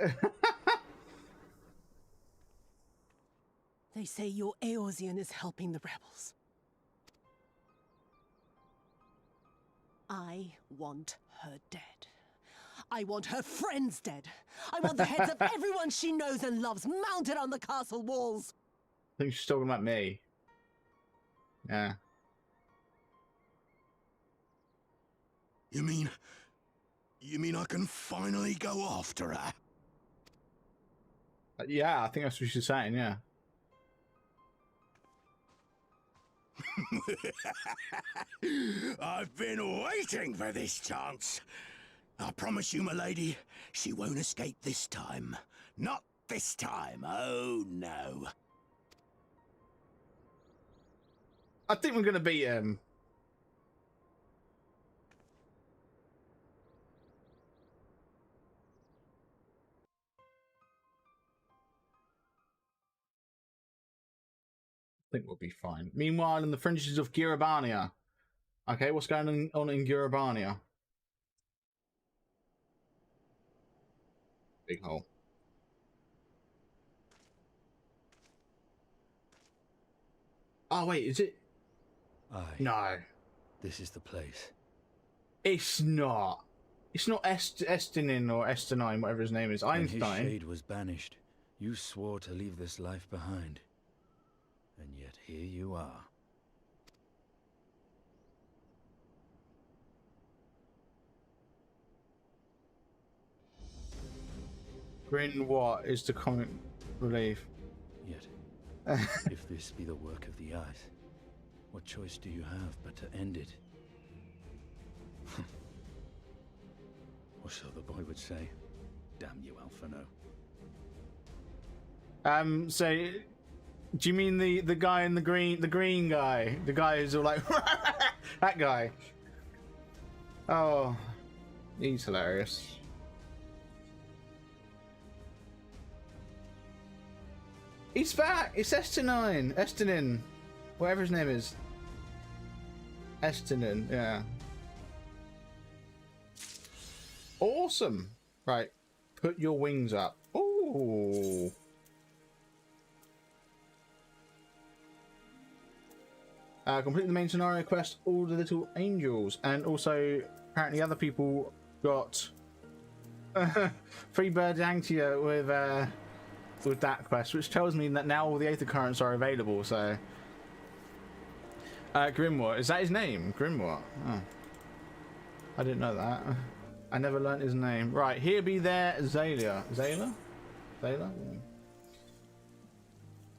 They say your Eosian is helping the rebels. I want her dead. I want her friends dead. I want the heads of everyone she knows and loves mounted on the castle walls. I think she's talking about me. Yeah. You mean I can finally go after her? Yeah, I think that's what she's saying, yeah. I've been waiting for this chance. I promise you, my lady, she won't escape this time. Not this time, oh no. I think we're gonna beat him. I think we'll be fine. Meanwhile, in the fringes of Girabania. Okay, what's going on in Girabania? Big hole. Oh wait, is it? Aye. No. This is the place. It's not. It's not Estinin or Estenine, whatever his name is. Einstein. When his shade was banished, you swore to leave this life behind. And yet here you are. Grin what is the comic relief? Yet, if this be the work of the eyes, what choice do you have but to end it? Or so the boy would say. Damn you, Alphino. So, do you mean the guy in the green guy? The guy who's all like, that guy? Oh, he's hilarious. He's back! It's Estinin, whatever his name is. Estinin, yeah. Awesome! Right, put your wings up. Ooh. Complete the main scenario quest, all the little angels, and also apparently other people got free bird Angtia with that quest, which tells me that now all the Aether currents are available. So, Grimoire, is that his name? Grimoire. Oh. I didn't know that. I never learnt his name. Right, here be there, Zalia. Zayla? Zayla? Yeah.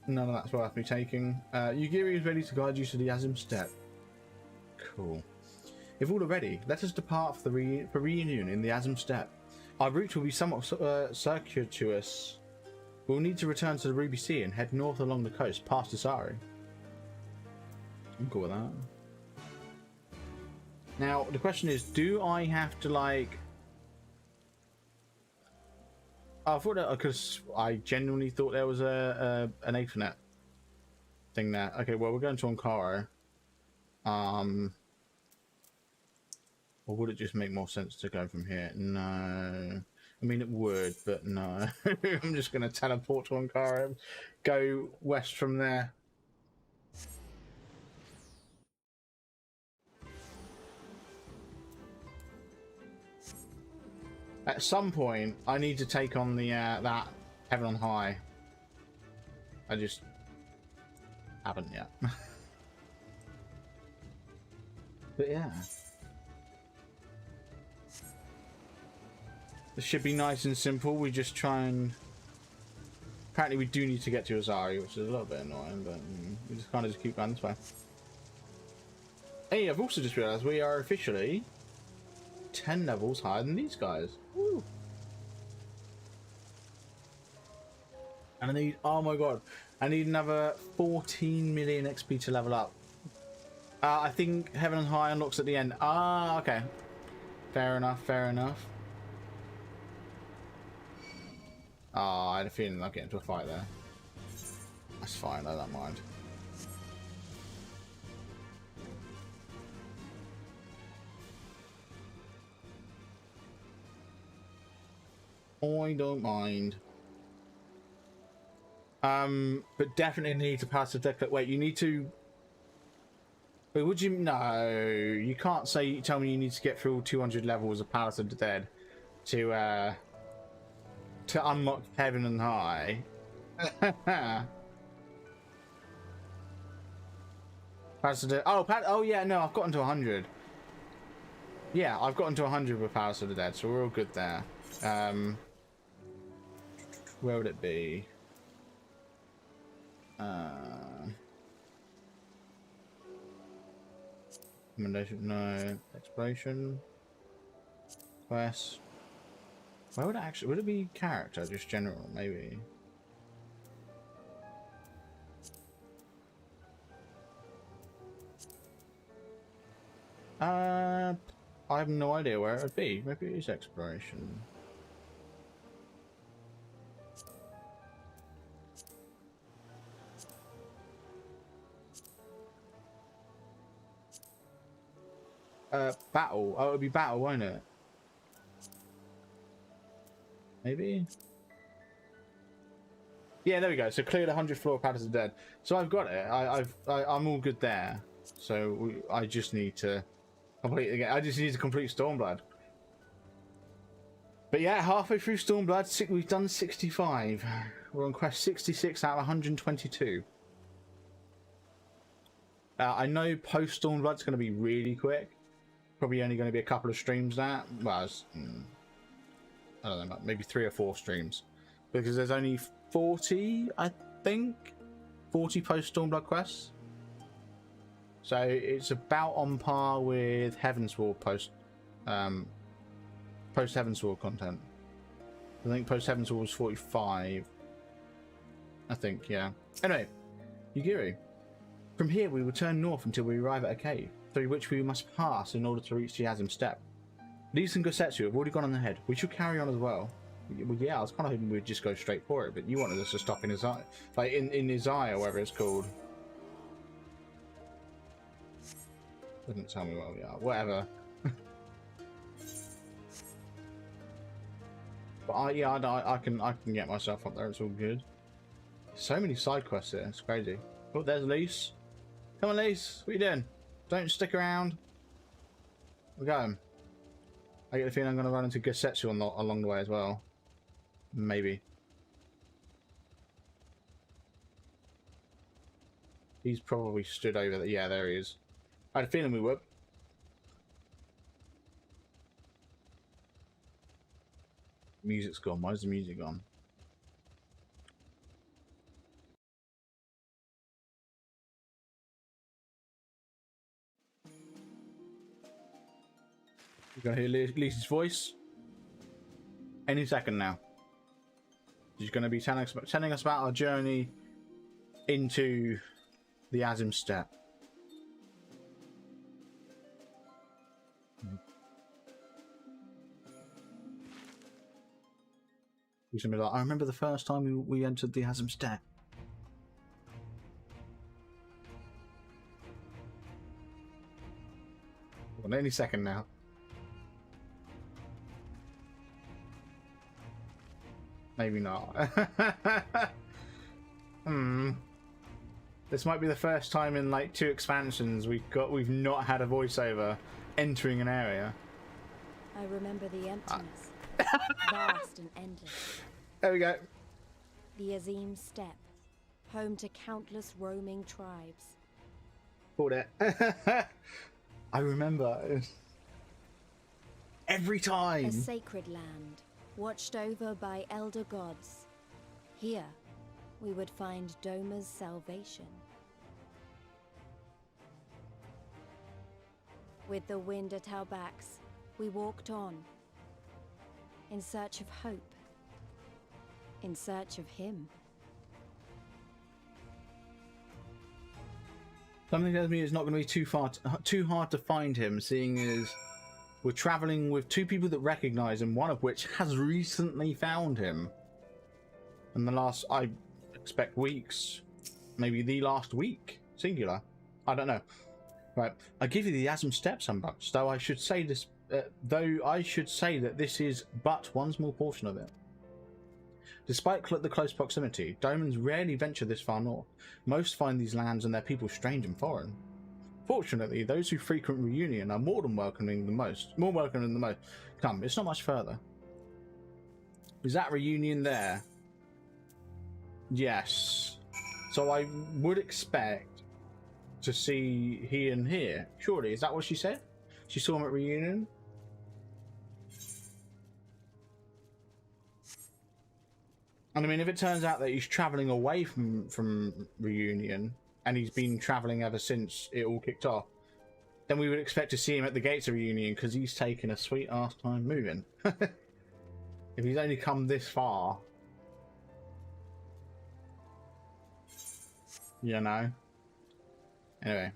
None of that's worth me taking. Yugiri is ready to guide you to the Azim Step. Cool. If all are ready, let us depart for the reunion in the Azim Step. Our route will be somewhat circuitous. We'll need to return to the Ruby Sea and head north along the coast past Asari. I'm cool with that. Now, the question is, do I have to, like... I thought that, because I genuinely thought there was an Ethernet thing there. Okay, well, we're going to Ankara. Or would it just make more sense to go from here? No. I mean, it would, but no. I'm just going to teleport to Ankara and go west from there. At some point, I need to take on the that Heaven on High. I just haven't yet. But yeah. This should be nice and simple. We just try and... Apparently we do need to get to Asari, which is a little bit annoying, but we just kind of just keep going this way. Hey, I've also just realised we are officially 10 levels higher than these guys. Woo. And I need, oh my god, I need another 14 million XP to level up. I think Heaven and High unlocks at the end. Ah, okay. Fair enough, fair enough. Ah, I had a feeling I'd get into a fight there. That's fine, I don't mind. I don't mind. But definitely need to pass the deck. Wait, you need to... Wait, would you... No, you can't say... Tell me you need to get through all 200 levels of Palace of the Dead. to unlock Heaven and High. Oh yeah, no, I've gotten to 100. Yeah, I've gotten to 100 with Palace of the Dead, so we're all good there. Where would it be? Recommendation, no. Exploration. Quest. Where would it actually, would it be character, just general, maybe? I have no idea where it would be. Maybe it is exploration. Battle. Oh, it would be battle, won't it? Maybe? Yeah, there we go. So clear the 100th floor of Palace of the Dead. So I've got it. I'm all good there. So I just need to complete again. I just need to complete Stormblood. But yeah, halfway through Stormblood, we've done 65. We're on quest 66 out of 122. I know post Stormblood's going to be really quick. Probably only going to be a couple of streams now. Well, I don't know, maybe 3 or 4 streams. Because there's only 40, I think. 40 post Stormblood quests. So it's about on par with Heavensward post Heavensward content. I think post Heavensward was 45. I think, yeah. Anyway, Yugiri. From here we will turn north until we arrive at a cave, through which we must pass in order to reach the Azim Step. Lise and Gosetsu have already gone on ahead. We should carry on as well. Well, yeah, I was kind of hoping we'd just go straight for it, but you wanted us to stop in his eye, like in his eye or whatever it's called. Doesn't tell me where we are. Whatever. But I can get myself up there. It's all good. So many side quests here. It's crazy. Oh, there's Lise. Come on, Lise. What are you doing? Don't stick around. We're going. I get the feeling I'm going to run into Gosetsu along the way as well. Maybe. He's probably stood over there. Yeah, there he is. I had a feeling we would. Music's gone. Why is the music gone? You're going to hear Lisa's voice any second now. She's going to be telling us about our journey into the Azim Step. She's going to be like, I remember the first time we entered the Azim Step. Well, any second now. Maybe not. This might be the first time in like 2 expansions we've not had a voiceover entering an area. I remember the emptiness, vast and endless. There we go. The Azim Steppe, home to countless roaming tribes. Called it. I remember. Every time. A sacred land, watched over by elder gods. Here, we would find Doma's salvation. With the wind at our backs, we walked on, in search of hope, in search of him. Something tells me it's not going to be too hard to find him, seeing as we're traveling with 2 people that recognize him, one of which has recently found him. In the last, I expect, weeks, maybe the last week, singular. I don't know. Right, I give you the Azim Step, Sunbucks, though I should say this. Though I should say that this is but one small portion of it. Despite the close proximity, Domans rarely venture this far north. Most find these lands and their people strange and foreign. Fortunately, those who frequent Reunion are more welcoming than most. Come, it's not much further. Is that reunion there? Yes. So I would expect to see he and here. Surely, is that what she said? She saw him at reunion? And I mean, if it turns out that he's travelling away from reunion, and he's been travelling ever since it all kicked off, then we would expect to see him at the gates of reunion, because he's taken a sweet ass time moving. If he's only come this far, you know. Anyway,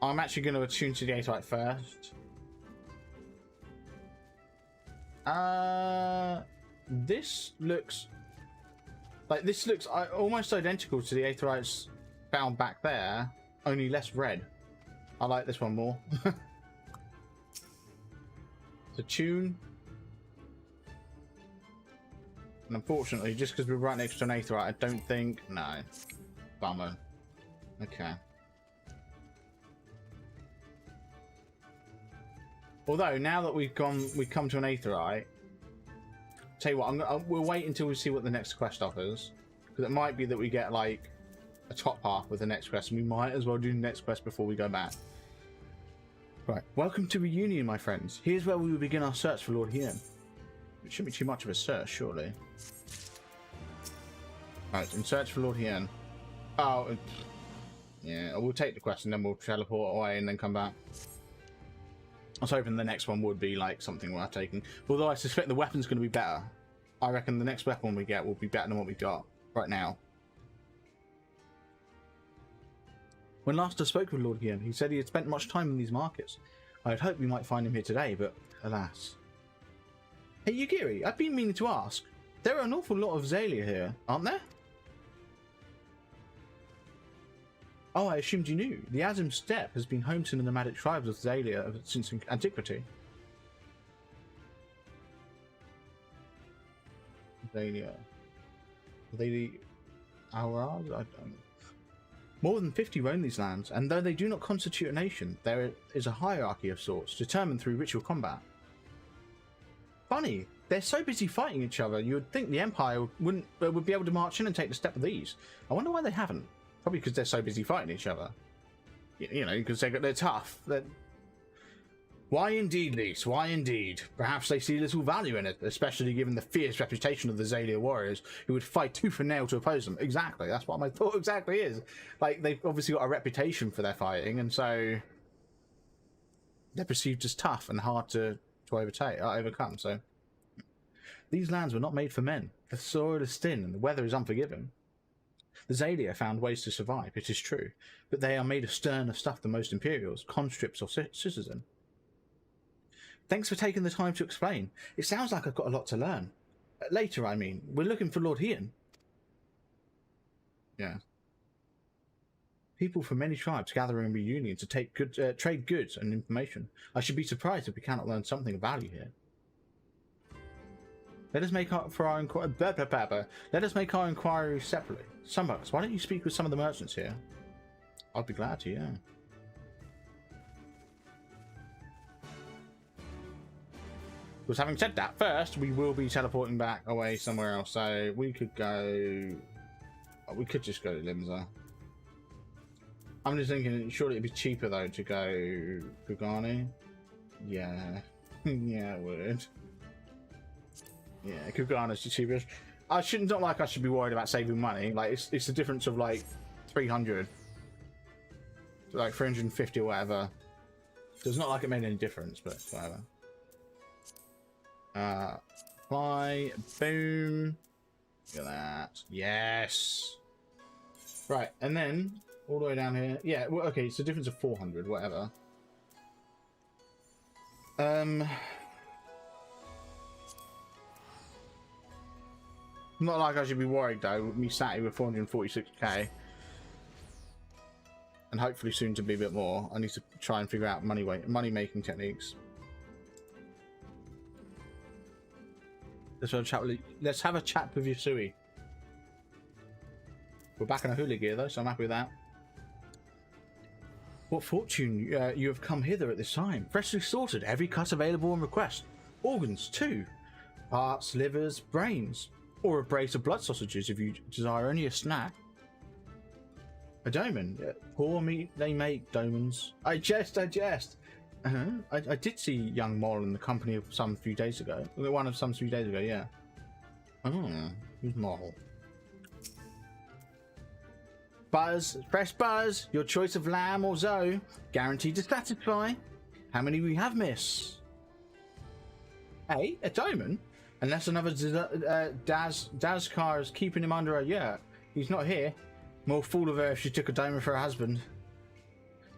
I'm actually going to attune to the Aetherite first. This looks almost identical to the Aetherites found back there, only less red. I like this one more. It's a tune. And unfortunately, just because we're right next to an Aetherite, I don't think... No. Bummer. Okay. Although, now that we've come to an Aetherite, tell you what, we'll wait until we see what the next quest offers. Because it might be that we get, like, a top half with the next quest, and we might as well do the next quest before we go back. Right. Welcome to Reunion, my friends. Here's where we will begin our search for Lord Hien. It shouldn't be too much of a search, surely. Right, in search for Lord Hien. Oh, yeah, we'll take the quest and then we'll teleport away and then come back. I was hoping the next one would be like something worth taking. Although I suspect the weapon's going to be better. I reckon the next weapon we get will be better than what we got right now. When last I spoke with Lord Hien, he said he had spent much time in these markets. I had hoped we might find him here today, but alas. Hey Yugiri, I've been meaning to ask. There are an awful lot of Zalia here, aren't there? Oh, I assumed you knew. The Azim Steppe has been home to the nomadic tribes of Zalia since antiquity. Zalia. Are they the Auras? I don't know. More than 50 roam these lands, and though they do not constitute a nation, there is a hierarchy of sorts, determined through ritual combat. Funny, they're so busy fighting each other, you would think the Empire would be able to march in and take the step with ease. I wonder why they haven't. Probably because they're so busy fighting each other. You know, because they're tough. Why indeed, Lise? Why indeed? Perhaps they see little value in it, especially given the fierce reputation of the Zalia warriors, who would fight tooth and nail to oppose them. Exactly, that's what my thought exactly is. Like, they've obviously got a reputation for their fighting, and so they're perceived as tough and hard to overcome. So these lands were not made for men. The soil is thin and the weather is unforgiving. The Zalia found ways to survive, it is true, but they are made of sterner stuff than most Imperials, conscripts or citizen. Thanks for taking the time to explain. It sounds like I've got a lot to learn. Later, I mean. We're looking for Lord Hien. Yeah. People from many tribes gather in reunion to trade goods and information. I should be surprised if we cannot learn something of value here. Let us make our inquiry separately. Sunbucks, why don't you speak with some of the merchants here? I'd be glad to, yeah. Because having said that, first we will be teleporting back away somewhere else. So we could go. We could just go to Limsa. I'm just thinking, surely it'd be cheaper though to go Kugani. Yeah, yeah, it would. Yeah, Kugani's the cheapest. I shouldn't, not like I should be worried about saving money. Like it's a difference of like 300, like 350 or whatever. So it's not like it made any difference, but whatever. Fly, boom. Look at that. Yes. Right, and then all the way down here. Yeah, well, okay, it's a difference of 400, whatever. Not like I should be worried though, with me sat here with 446k. And hopefully soon to be a bit more. I need to try and figure out money making techniques. Let's have a chat with Yusui. We're back in a hula gear though, so I'm happy with that. What fortune you have come hither at this time. Freshly sorted, every cut available on request. Organs too. Hearts, livers, brains. Or a brace of blood sausages if you desire only a snack. A doman. Poor meat they make, domans. I jest. I did see young Moll in the company of some few days ago. One of some few days ago, yeah. Oh, who's Moll? Buzz, fresh Buzz, your choice of lamb or Zoe, guaranteed to satisfy. How many we have, miss? Hey, a diamond? Unless another Daz car is keeping him under a yurt. He's not here. More fool of her if she took a diamond for her husband.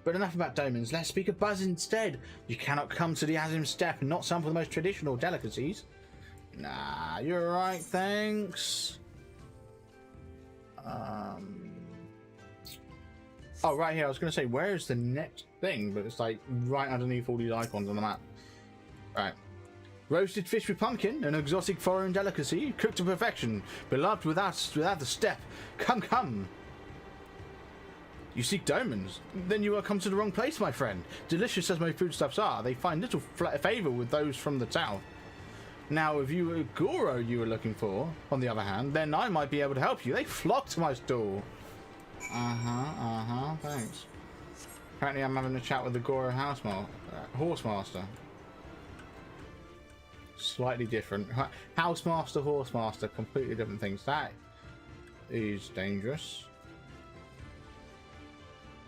But enough about diamonds, let's speak of Buzz instead. You cannot come to the Azim Steppe and not sample the most traditional delicacies. Nah, you're right, thanks. Oh, right here, I was going to say, where's the next thing? But it's like right underneath all these icons on the map. Right. Roasted fish with pumpkin, an exotic foreign delicacy, cooked to perfection, beloved without the step. Come, come. You seek diamonds? Then you have come to the wrong place, my friend. Delicious as my foodstuffs are, they find little favour with those from the south. Now, if you were Goro you were looking for, on the other hand, then I might be able to help you. They flock to my stall. Thanks. Apparently I'm having a chat with the Goro Horsemaster. Slightly different. Housemaster, Horsemaster, completely different things. That is dangerous.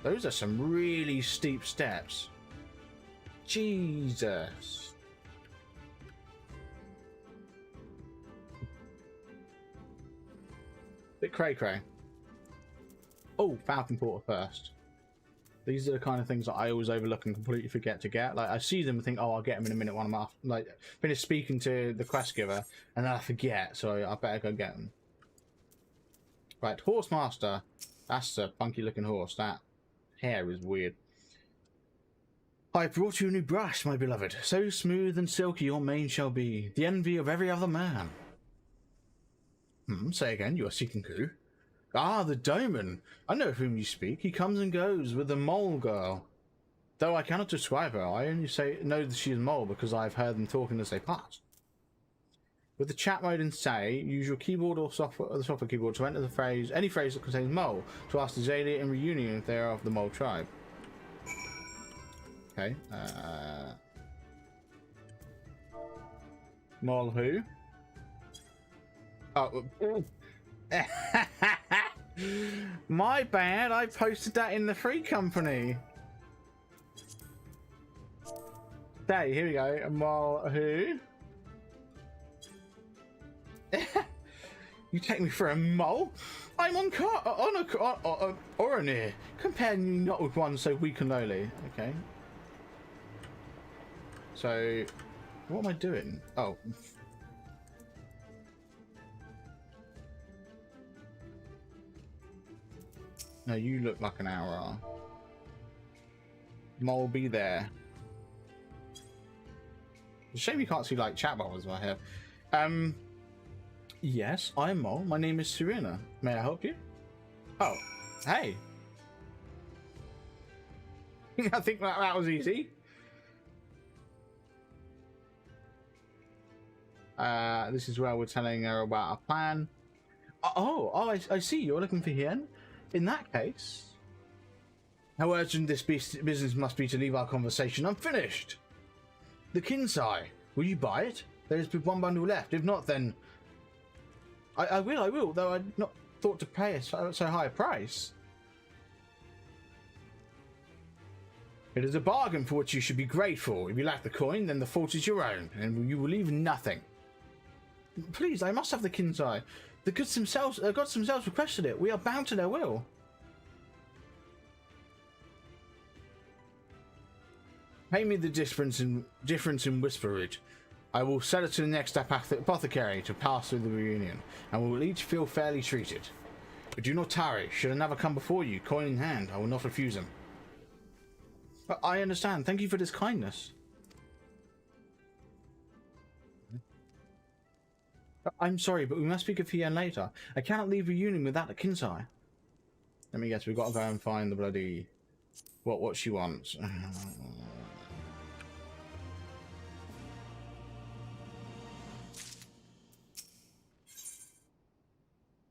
Those are some really steep steps. Jesus. Bit cray-cray. Oh, Falcon Porter first. These are the kind of things that I always overlook and completely forget to get. Like, I see them and think, oh, I'll get them in a minute when I'm off. Like, finish speaking to the quest giver, and then I forget, so I better go get them. Right, Horsemaster. That's a funky looking horse. That hair is weird. I brought you a new brush, my beloved. So smooth and silky your mane shall be, the envy of every other man. Say again, you are seeking who? Ah, the Doman. I know of whom you speak. He comes and goes with the mole girl. Though I cannot describe her, I only know that she is mole because I have heard them talking as they pass. With the chat mode in say, use your keyboard or the software keyboard to enter the phrase, any phrase that contains mole, to ask the Zalia in reunion if they are of the mole tribe. Okay. Mole who? Oh. My bad, I posted that in the free company. Hey, here we go. Mole who? You take me for a mole? I'm on Oranir. Compare me not with one so weak and lowly. Okay. So, what am I doing? Oh. No, you look like an hour. Mole be there. It's a shame you can't see like chat bubbles I have. Yes, I'm Mole. My name is Serena. May I help you? Oh, hey. I think that was easy. This is where we're telling her about our plan. I see. You're looking for Hien. In that case, how urgent this business must be to leave our conversation unfinished. The Kinsai, will you buy it? There is but one bundle left. If not, then I will. Though I'd not thought to pay so high a price. It is a bargain for which you should be grateful. If you lack the coin, then the fault is your own, and you will leave nothing. Please, I must have the Kinsai. The gods themselves requested it. We are bound to their will. Pay me the difference in whisperage. I will sell it to the next apothecary to pass through the reunion, and we will each feel fairly treated. But do not tarry. Should another come before you, coin in hand, I will not refuse him. But I understand. Thank you for this kindness. I'm sorry, but we must speak of Hien later. I cannot leave reunion without the Kinsai. Let me guess, we've got to go and find the bloody... what she wants.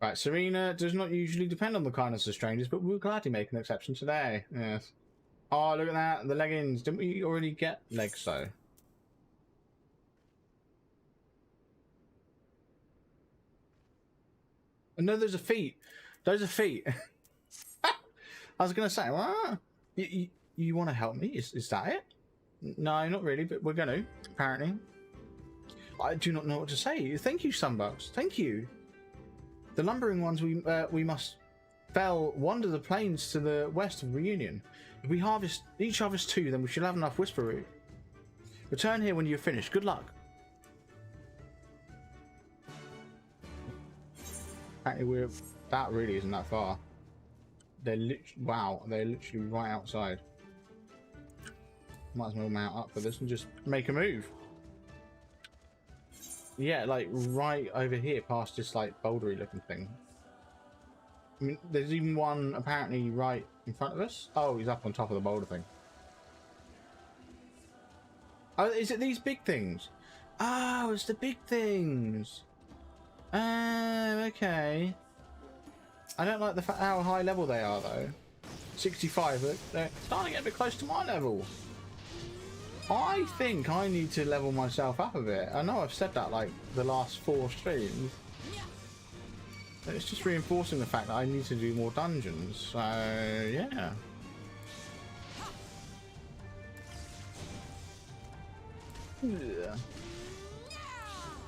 Right, Serena does not usually depend on the kindness of strangers, but we'll gladly make an exception today. Yes. Oh, look at that. The leggings. Didn't we already get legs, though? Oh, no, those are feet. Those are feet. I was going to say, what? You want to help me? Is that it? No, not really, but we're going to, apparently. I do not know what to say. Thank you, Sunbucks. Thank you. The lumbering ones we must fell wander the plains to the west of Reunion. If we each harvest 2, then we should have enough whisper root. Return here when you're finished. Good luck. Apparently that really isn't that far. They're literally right outside. Might as well mount up for this and just make a move. Yeah, like right over here past this like bouldery looking thing. I mean, there's even one apparently right in front of us. Oh, he's up on top of the boulder thing. Oh, is it these big things? Oh, it's the big things. Okay. I don't like how high level they are though. 65, but they're starting to get a bit close to my level. I think I need to level myself up a bit. I know I've said that like the last 4 streams. But it's just reinforcing the fact that I need to do more dungeons. So, yeah.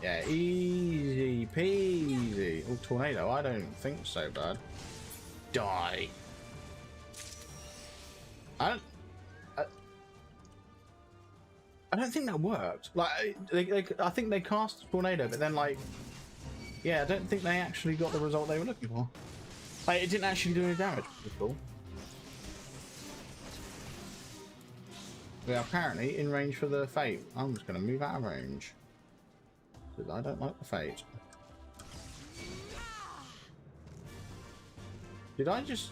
Yeah, easy peasy. Oh, tornado. I don't think so, bud. Die. I don't think that worked. Like, I think they cast tornado, but then like, yeah, I don't think they actually got the result they were looking for. Like, it didn't actually do any damage. Which was cool. We are apparently in range for the Fate. I'm just going to move out of range because I don't like the Fate. Did I just?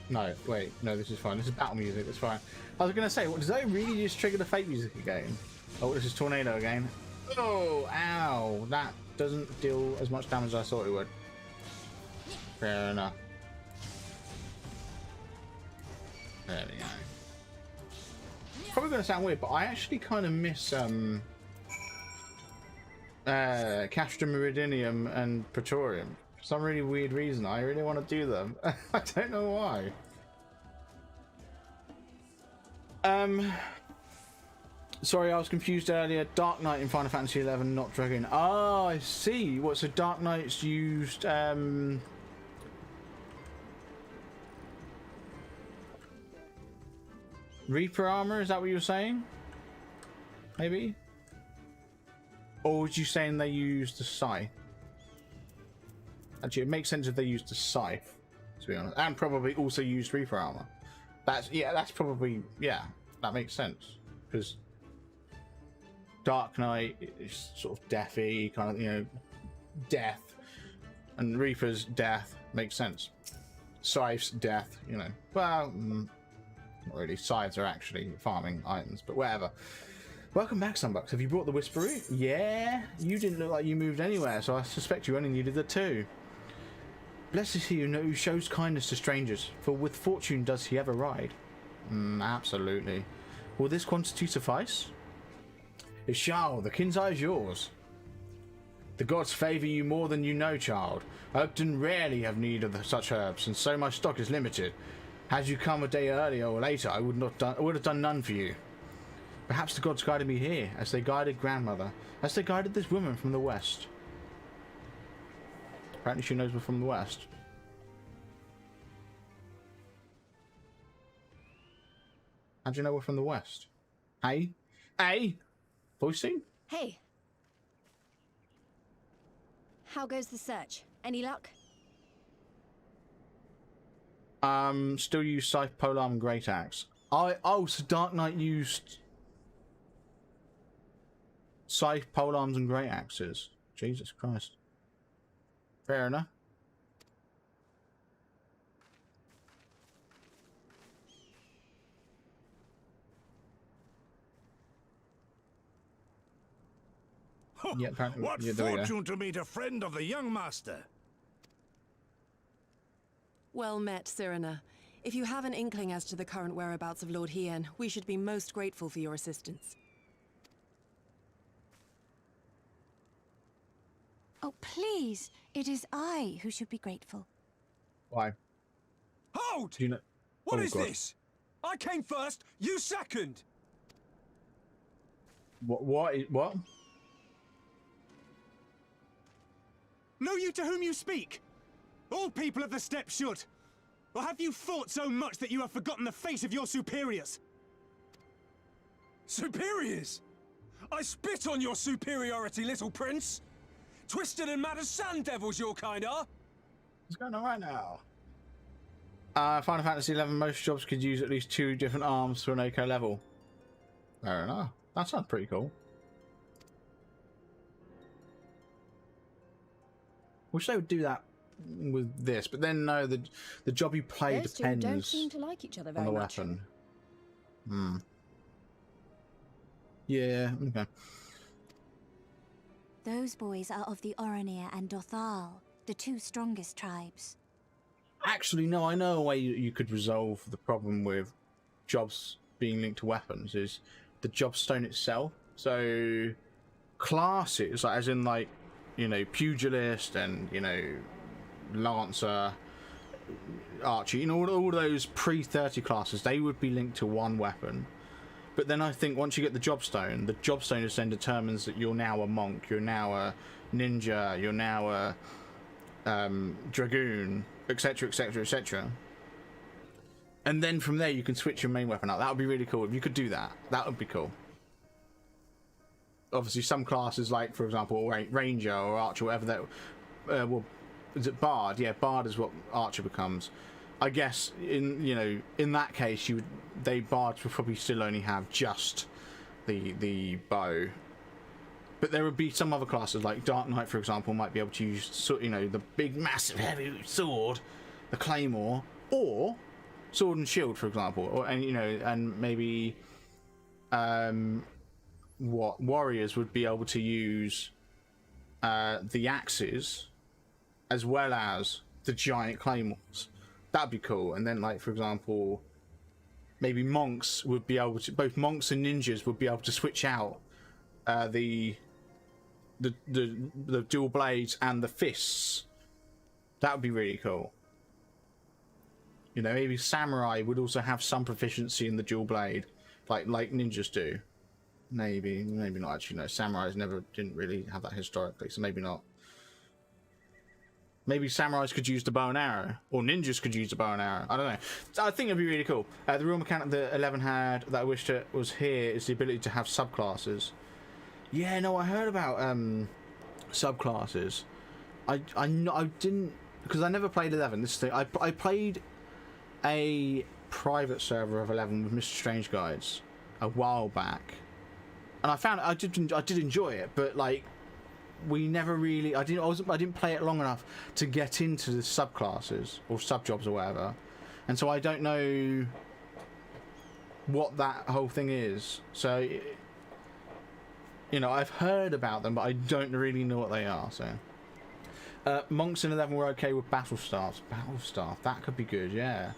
No, wait, no, this is fine. This is battle music, that's fine. I was going to say, what, does that really just trigger the Fate music again? Oh, this is Tornado again. Oh, ow. That doesn't deal as much damage as I thought it would. Fair enough. There we go. Probably going to sound weird, but I actually kind of miss Castrum Meridianum and Praetorium. For some really weird reason, I really want to do them. I don't know why. Sorry, I was confused earlier. Dark Knight in Final Fantasy XI, not Dragon. Oh, I see. What? So Dark Knight's used Reaper armor? Is that what you were saying? Maybe. Or was you saying they used the scythe? Actually, it makes sense if they used the scythe, to be honest, and probably also used Reaper armor. That's probably, yeah, that makes sense because Dark Knight is sort of deathy, kind of, you know, death, and Reaper's death makes sense. Scythe's death, you know. Well, not really. Scythes are actually farming items, but whatever. Welcome back, Sunbucks. Have you brought the Whisper Root? Yeah, you didn't look like you moved anywhere, so I suspect you only needed the 2. Blessed is he who shows kindness to strangers, for with fortune does he ever ride. Absolutely. Will this quantity suffice? It shall. The king's eye is yours. The gods favour you more than you know, child. Oakton rarely have need of such herbs, and so my stock is limited. Had you come a day earlier or later, I would have done none for you. Perhaps the gods guided me here, as they guided grandmother, as they guided this woman from the west. Apparently she knows we're from the west. How do you know we're from the west? Hey? Hey? Voicing? Hey. How goes the search? Any luck? Still use Scythe, Polearm, and Great Axe. Oh, so Dark Knight used Scythe, Polearms, and Great Axes. Jesus Christ. Fair enough. Yeah, apparently. What Yeah, there we go. fortune to meet a friend of the young master. Well met, Cyrena. If you have an inkling as to the current whereabouts of Lord Hien, we should be most grateful for your assistance. Oh, please. It is I who should be grateful. Why? Hold! Do you know? What Oh, is God. this? I came first, you second! What? Know you to whom you speak? All people of the steppe should. Or have you fought so much that you have forgotten the face of your superiors? Superiors? I spit on your superiority, little prince! Twisted and mad as sand devils, your kind are! What's going on right now? Final Fantasy XI, most jobs could use at least 2 different arms for an OK level. Fair enough. That sounds pretty cool. Wish they would do that with this, but then no, the job you play Those two depends don't seem to like each other on very the much. weapon. Hmm. Yeah, okay. Those boys are of the Oranir and Dothal, the 2 strongest tribes. Actually, no, I know a way you could resolve the problem with jobs being linked to weapons is the job stone itself. So classes, like, as in, like, you know, pugilist and, you know, lancer, archer, you know, all those pre-30 classes, they would be linked to one weapon. But then I think once you get the job stone is then determines that you're now a monk, you're now a ninja, you're now a dragoon, etc, etc, etc. And then from there you can switch your main weapon out. That would be really cool if you could do that. That would be cool. Obviously some classes, like for example ranger or archer, whatever that well, is it bard? Yeah, bard is what archer becomes. I guess in that case bards would probably still only have just the bow. But there would be some other classes, like Dark Knight, for example, might be able to use, you know, the big, massive, heavy sword, the claymore, or sword and shield, for example, and maybe warriors would be able to use the axes as well as the giant claymores. That'd be cool. And then, like, for example, maybe monks would be able to, both monks and ninjas would be able to switch out the dual blades and the fists. That would be really cool. You know, maybe samurai would also have some proficiency in the dual blade, like ninjas do. Maybe not actually. No, samurais didn't really have that historically, so maybe not. Maybe samurais could use the bow and arrow, or ninjas could use the bow and arrow. I don't know. I think it'd be really cool. The real mechanic that 11 had that I wished it was here is the ability to have subclasses. Yeah, no, I heard about subclasses. I didn't, because I never played 11. This thing I played a private server of 11 with Mr. Strange Guides a while back, and I found I did enjoy it, but like we never really I didn't play it long enough to get into the subclasses or subjobs or whatever, and so I don't know what that whole thing is. So, you know, I've heard about them, but I don't really know what they are. So monks in 11 were okay with battle staffs. Battle staff, that could be good, yeah.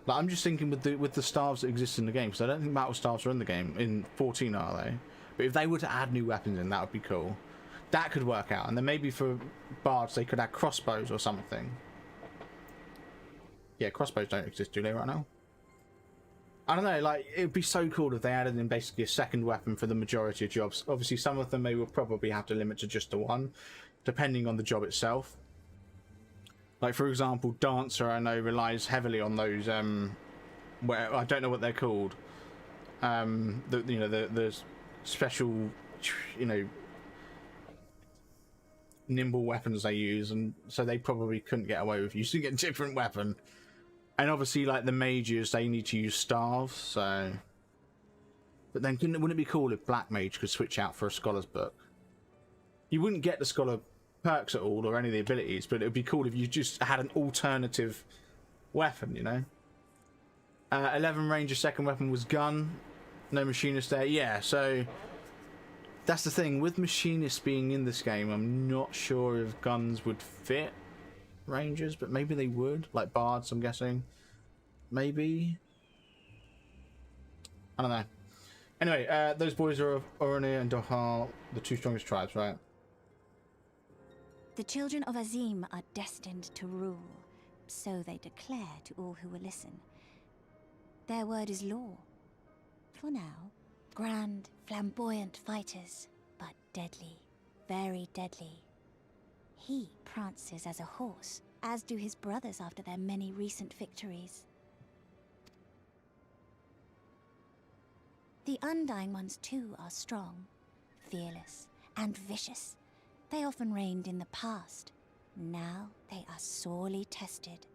Like, I'm just thinking with the staffs that exist in the game, because I don't think battle staffs are in the game. In 14, are they? But if they were to add new weapons in, that would be cool. That could work out. And then maybe for bards, they could add crossbows or something. Yeah, crossbows don't exist, do they, right now? I don't know, like, it would be so cool if they added in basically a second weapon for the majority of jobs. Obviously, some of them they will probably have to limit to just the one, depending on the job itself. Like, for example, Dancer, I know, relies heavily on those, where I don't know what they're called. The special, you know, nimble weapons they use, and so they probably couldn't get away with using a different weapon. And obviously, like the mages, they need to use staves, so. But then, wouldn't it be cool if Black Mage could switch out for a Scholar's Book? You wouldn't get the Scholar perks at all, or any of the abilities, but it would be cool if you just had an alternative weapon, you know? 11 Ranger second weapon was gun. No machinist there. Yeah, so That's the thing, with machinists being in this game, I'm not sure if guns would fit rangers, but maybe they would. Like bards, I'm guessing. Maybe. I don't know. Anyway, those boys are of Oronir and Dohal, the two strongest tribes, right? The children of Azim are destined to rule, so they declare to all who will listen. Their word is law. For now. Grand, flamboyant fighters, but deadly, very deadly. He prances as a horse, as do his brothers after their many recent victories. The Undying ones too are strong, fearless, and vicious. They often reigned in the past. Now they are sorely tested.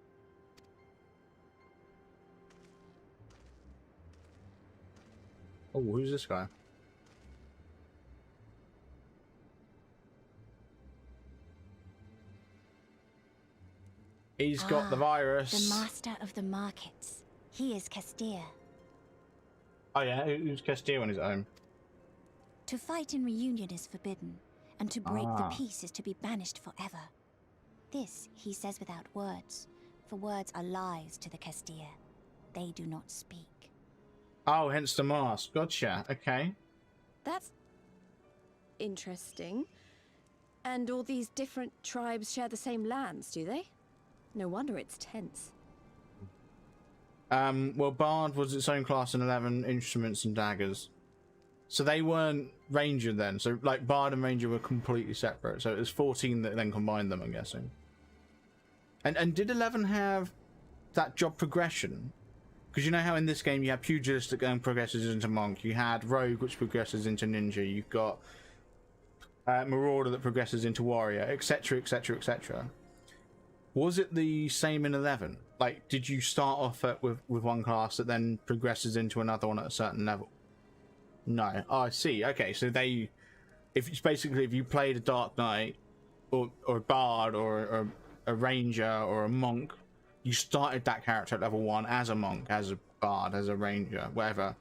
Oh, who's this guy? He's got the virus. The master of the markets. He is Castir. Oh yeah, who's Castir on his own? To fight in reunion is forbidden, and to break the peace is to be banished forever. This he says without words, for words are lies to the Castir. They do not speak. Oh, hence the mask. Gotcha. Okay. That's interesting. And all these different tribes share the same lands, do they? No wonder it's tense. Well, Bard was its own class in 11, instruments and daggers. So they weren't Ranger then. So, like, Bard and Ranger were completely separate. So it was 14 that then combined them, I'm guessing. And did 11 have that job progression? Because you know how in this game you have Pugilist that progresses into Monk. You had Rogue, which progresses into Ninja. You've got Marauder that progresses into Warrior, etc, etc, etc. Was it the same in 11? Like, did you start off with one class that then progresses into another one at a certain level? No. Oh, I see. Okay, so they... If it's basically, if you played a Dark Knight, or a Bard, or a Ranger, or a Monk, you started that character at level 1 as a Monk, as a Bard, as a Ranger, whatever,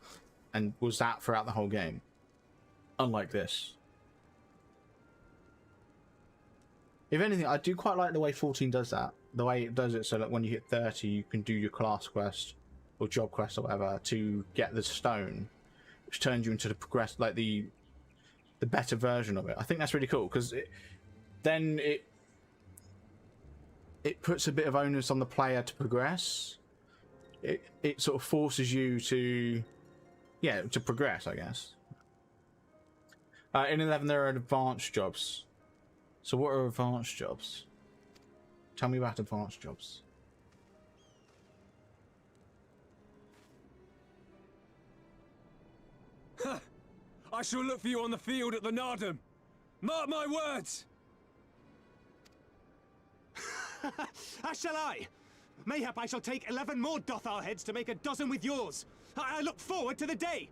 and was that throughout the whole game. Unlike this. If anything, I do quite like the way 14 does that. The way it does it so that when you hit 30, you can do your class quest, or job quest, or whatever, to get the stone, which turns you into the progress, like the better version of it. I think that's really cool, because then it puts a bit of onus on the player to progress. It sort of forces you to, yeah, to progress, I guess. In 11 there are advanced jobs. So what are advanced jobs? Tell me about advanced jobs. I shall look for you on the field at the Nardum. Mark my words! As shall I. Mayhap I shall take 11 more Dothar heads to make a dozen with yours. I look forward to the day.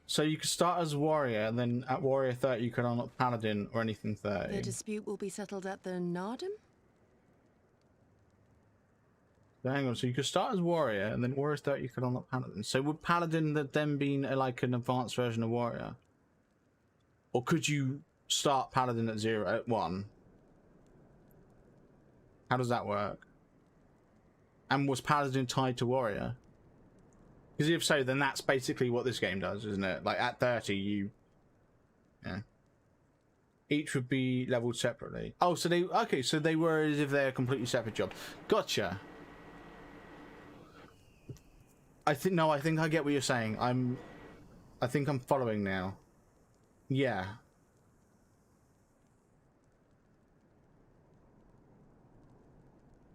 So you could start as Warrior, and then at Warrior 30 you could unlock Paladin or anything 30. The dispute will be settled at the Nardum? So hang on, so you could start as Warrior, and then Warrior 30 you could unlock Paladin. So would Paladin then be like an advanced version of Warrior? Or could you start Paladin at 1? How does that work? And was Paladin tied to Warrior? Because if so, then that's basically what this game does, isn't it? Like at 30, you... Yeah. Each would be leveled separately. Oh, so they... Okay, so they were as if they're completely separate jobs. Gotcha. I think I get what you're saying. I think I'm following now. Yeah.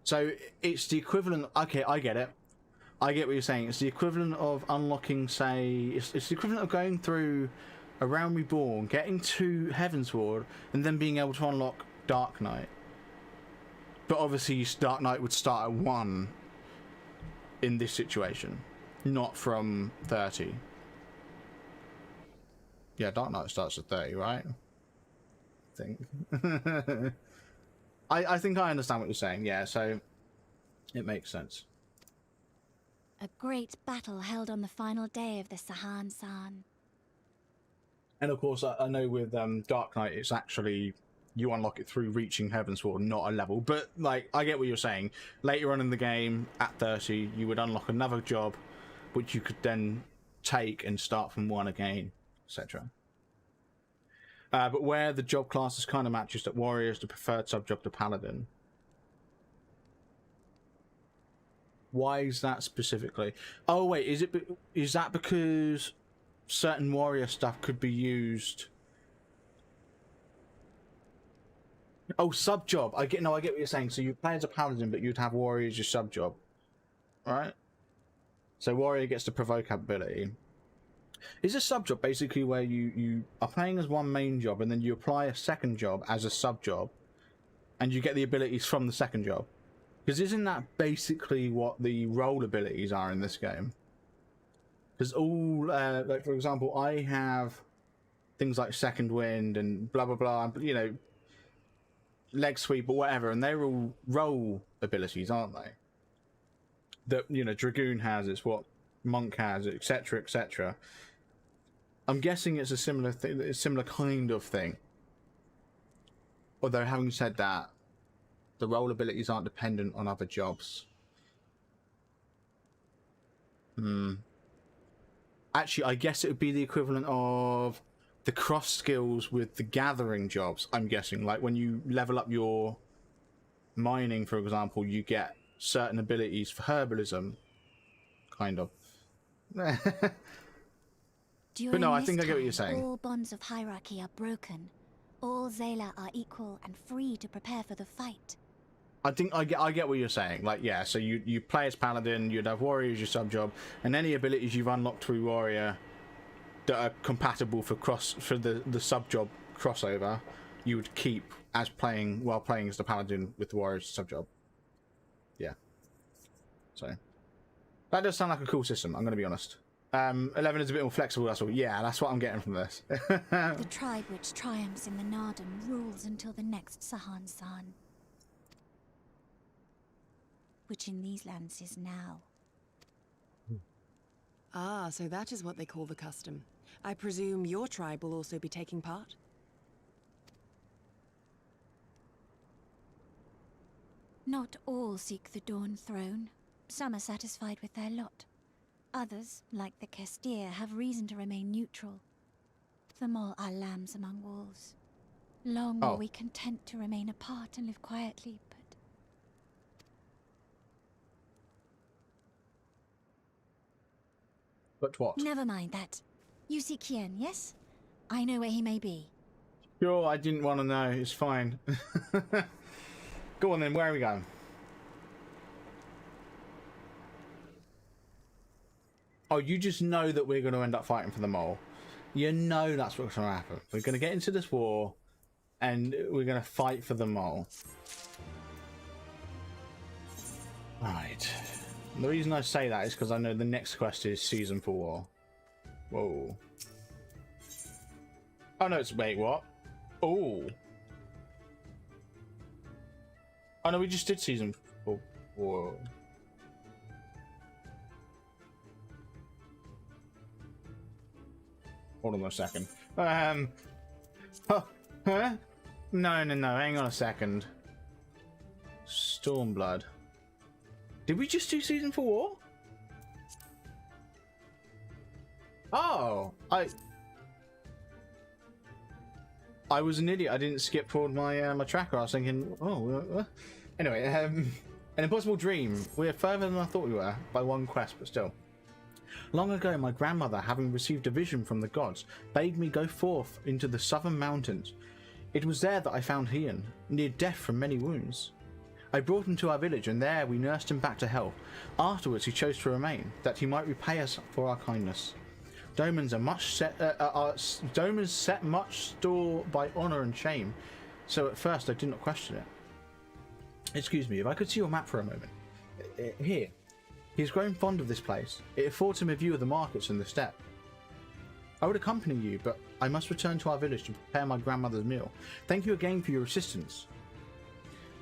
So it's the equivalent... Okay, I get it. I get what you're saying. It's the equivalent of unlocking, say... It's the equivalent of going through A Realm Reborn, getting to Heavensward, and then being able to unlock Dark Knight. But obviously Dark Knight would start at 1 in this situation, not from 30. Yeah, Dark Knight starts at 30, right? I think. I think I understand what you're saying, yeah, so it makes sense. A great battle held on the final day of the Sahan San. And of course, I know with Dark Knight, it's actually you unlock it through reaching Heavensward, not a level. But like, I get what you're saying. Later on in the game, at 30, you would unlock another job, which you could then take and start from 1 again, etc. But where the job classes kind of matches that Warrior is the preferred subjob to Paladin. Why is that specifically? Oh wait, is that because certain Warrior stuff could be used? Oh, subjob. I get what you're saying. So you play as a Paladin, but you'd have Warrior as your subjob, right? So Warrior gets the provoke ability. Is a subjob basically where you are playing as one main job and then you apply a second job as a subjob, and you get the abilities from the second job? Because isn't that basically what the role abilities are in this game? Because all, like for example, I have things like Second Wind and blah blah blah, you know, leg sweep or whatever, and they're all role abilities, aren't they? That, you know, Dragoon has, it's what Monk has, etc., etc. I'm guessing it's a similar thing, a similar kind of thing. Although, having said that, the role abilities aren't dependent on other jobs. Actually, I guess it would be the equivalent of the cross skills with the gathering jobs, I'm guessing. Like when you level up your mining, for example, you get certain abilities for herbalism, kind of. But no, I think I get what you're saying. All bonds of hierarchy are broken. All Zayla are equal and free to prepare for the fight. I think I get what you're saying. Like, yeah, so you play as Paladin, you'd have Warrior as your sub-job, and any abilities you've unlocked through Warrior that are compatible for the sub-job crossover, you would keep as while playing as the Paladin with the Warrior's sub-job. Yeah. So that does sound like a cool system, I'm going to be honest. 11 is a bit more flexible, that's all. Yeah, that's what I'm getting from this. The tribe which triumphs in the Narden rules until the next Sahan San, which in these lands is now. Ah, so that is what they call the custom. I presume your tribe will also be taking part? Not all seek the Dawn Throne. Some are satisfied with their lot. Others, like the Kestir, have reason to remain neutral. Them all are lambs among wolves. Long were we content to remain apart and live quietly, But what? Never mind that. You see Kian, yes? I know where he may be. Sure, I didn't want to know. It's fine. Go on then, where are we going? Oh, you just know that we're going to end up fighting for the mole. You know that's what's going to happen. We're going to get into this war, and we're going to fight for the mole. Right. The reason I say that is because I know the next quest is Season 4. Whoa. Oh no, it's... Wait, what? Oh. Oh no, we just did Season 4. Whoa. Hold on a second. Oh, huh? No, hang on a second. Stormblood. Did we just do Season 4? Oh, I was an idiot. I didn't skip forward my tracker. I was thinking, anyway, an impossible dream. We're further than I thought we were by one quest, but still. Long ago, my grandmother, having received a vision from the gods, bade me go forth into the southern mountains. It was there that I found Hian, near death from many wounds. I brought him to our village, and there we nursed him back to health. Afterwards he chose to remain, that he might repay us for our kindness. Domans set much store by honour and shame, so at first I did not question it. Excuse me, if I could see your map for a moment. Here. He's grown fond of this place. It affords him a view of the markets and the steppe. I would accompany you, but I must return to our village to prepare my grandmother's meal. Thank you again for your assistance.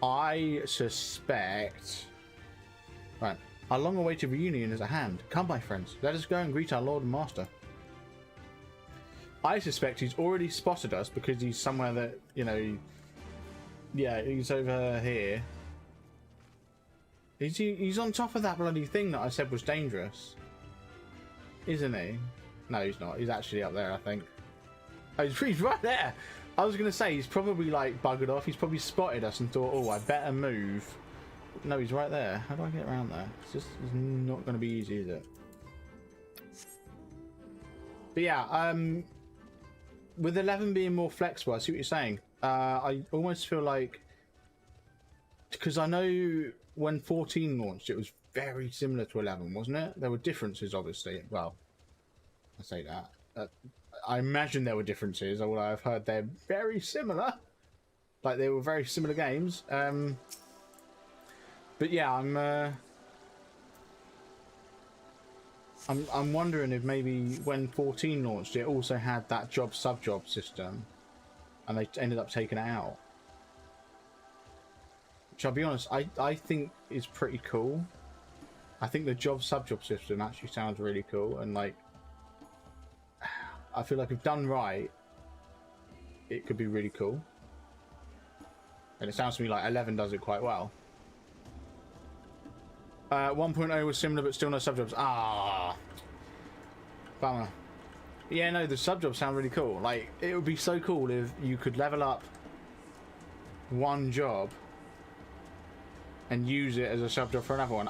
I suspect... Right. Our long-awaited reunion is at hand. Come, my friends, let us go and greet our Lord and Master. I suspect he's already spotted us because he's somewhere that, you know... Yeah, he's over here. He's on top of that bloody thing that I said was dangerous. Isn't he? No, he's not. He's actually up there, I think. Oh, he's right there! I was going to say, he's probably, like, buggered off. He's probably spotted us and thought, oh, I better move. No, he's right there. How do I get around there? It's not going to be easy, is it? But yeah, with 11 being more flexible, I see what you're saying. I almost feel like... Because I know when 14 launched, it was very similar to 11, wasn't it? There were differences, obviously. Well, I say that. I imagine there were differences, although I've heard they're very similar. Like, they were very similar games. But yeah, I'm wondering if maybe when 14 launched, it also had that job-sub-job system, and they ended up taking it out. Which, I'll be honest, I think is pretty cool. I think the job-sub-job system actually sounds really cool, and like, I feel like if done right, it could be really cool. And it sounds to me like 11 does it quite well. 1.0 was similar, but still no subjobs. Ah, bummer. Yeah, no, the subjobs sound really cool. Like, it would be so cool if you could level up one job and use it as a subjob for another one.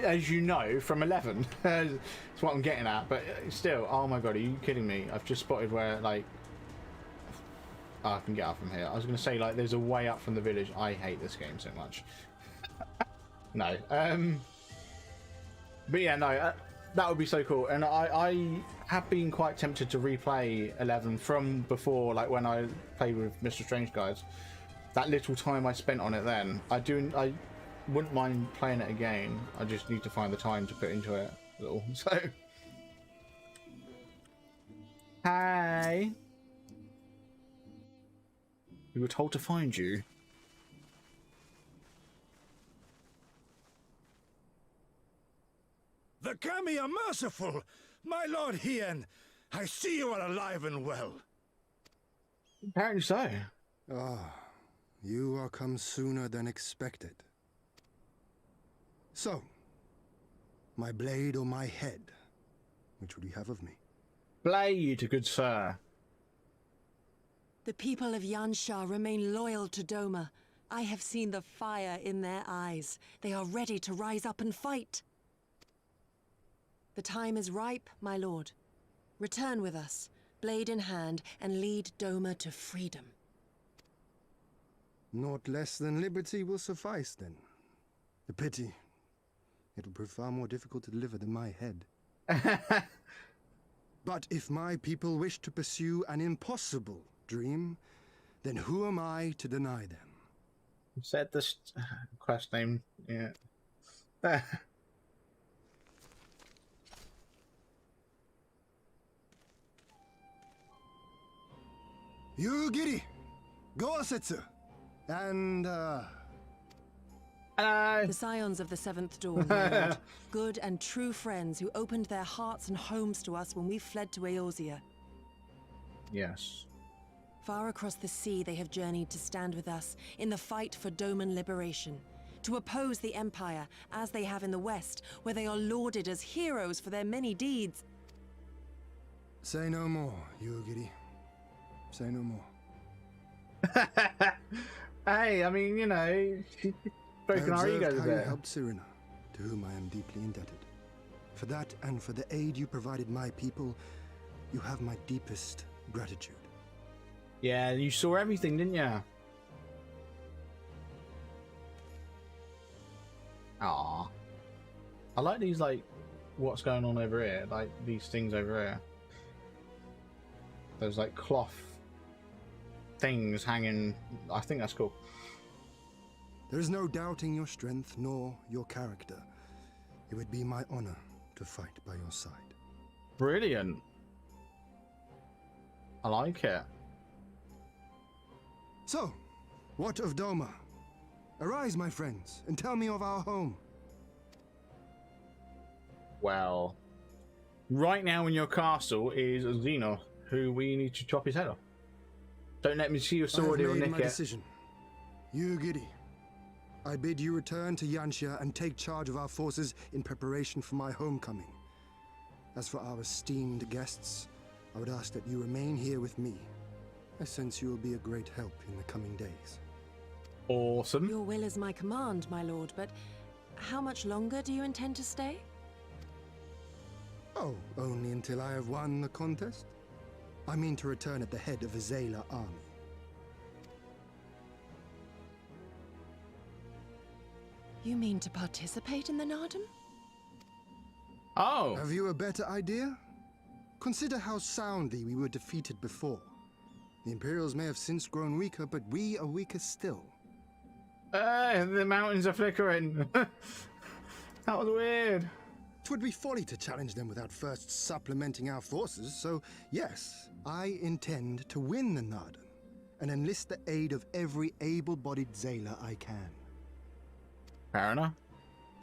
As you know from 11, that's what I'm getting at. But still, oh my god, are you kidding me? I've just spotted where, like, oh, I can get up from here. I was going to say, like, there's a way up from the village. I hate this game so much. No. But yeah, no, that would be so cool. And I have been quite tempted to replay 11 from before, like when I played with Mr. Strange guys. That little time I spent on it then. I wouldn't mind playing it again. I just need to find the time to put into it at all. So, hi. We were told to find you. The Kami are merciful! My lord Hien, I see you are alive and well. Apparently so. Ah, you are come sooner than expected. So, my blade or my head? Which would you have of me? Blade, good sir. The people of Yansha remain loyal to Doma. I have seen the fire in their eyes. They are ready to rise up and fight. The time is ripe, my lord. Return with us, blade in hand, and lead Doma to freedom. Naught less than liberty will suffice, then. A pity. It will prove far more difficult to deliver than my head. But if my people wish to pursue an impossible dream, then who am I to deny them? You said this quest name, yeah. Yugiri, Gosetsu, and The scions of the Seventh Dawn, my lord. Good and true friends who opened their hearts and homes to us when we fled to Eorzea. Yes. Far across the sea they have journeyed to stand with us in the fight for Doman liberation, to oppose the Empire, as they have in the West, where they are lauded as heroes for their many deeds. Say no more, Yugiri. Say no more. Hey, I mean, you know, broken our egos a how you bit. helped Cyrena, to whom I am deeply indebted. For that and for the aid you provided my people, you have my deepest gratitude. Yeah, you saw everything, didn't you? Ah, I like these, like, what's going on over here, like these things over here. There's like cloth things hanging. I think that's cool. There is no doubting your strength nor your character. It would be my honor to fight by your side. Brilliant. I like it. So, what of Doma? Arise, my friends, and tell me of our home. well. Right now in your castle is Xenos, who we need to chop his head off. Don't let me see your sword, I he'll have made nick my it. decision. You, Giddy. I bid you return to Yanxia and take charge of our forces in preparation for my homecoming. As for our esteemed guests, I would ask that you remain here with me. I sense you will be a great help in the coming days. Awesome. Your will is my command, my lord, but how much longer do you intend to stay? Oh, only until I have won the contest? I mean to return at the head of a Zayla army. You mean to participate in the Nardum? Oh. Have you a better idea? Consider how soundly we were defeated before. The Imperials may have since grown weaker, but we are weaker still. The mountains are flickering. That was weird. It would be folly to challenge them without first supplementing our forces, so yes, I intend to win the Nardum and enlist the aid of every able-bodied Zayla I can. Fair enough.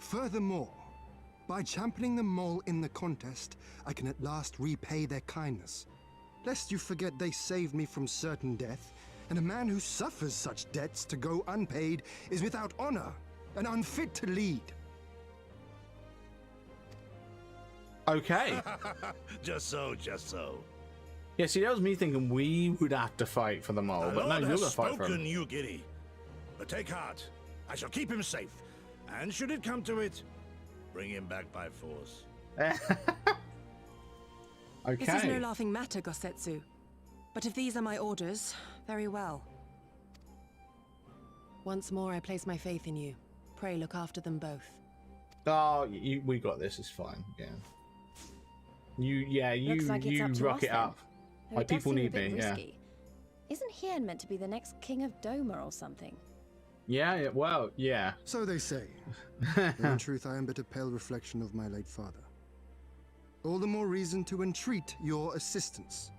Furthermore, by championing the mole in the contest, I can at last repay their kindness. Lest you forget they saved me from certain death, and a man who suffers such debts to go unpaid is without honor and unfit to lead. Okay. Just so, just so. Yeah, see, that was me thinking we would have to fight for the mole, but no, Lord you're has gonna fight for spoken, him. you giddy. But take heart. I shall keep him safe. And should it come to it, bring him back by force. Okay. This is no laughing matter, Gosetsu. But if these are my orders, very well. Once more, I place my faith in you. Pray look after them both. Oh, we got this. It's fine. Yeah. Looks like it's you up to rock us, it then. up. Though Like it does people seem a need bit me. Yeah. risky. Isn't Hien meant to be the next king of Doma or something? Yeah. Well, yeah. So they say. In truth, I am but a pale reflection of my late father. All the more reason to entreat your assistance.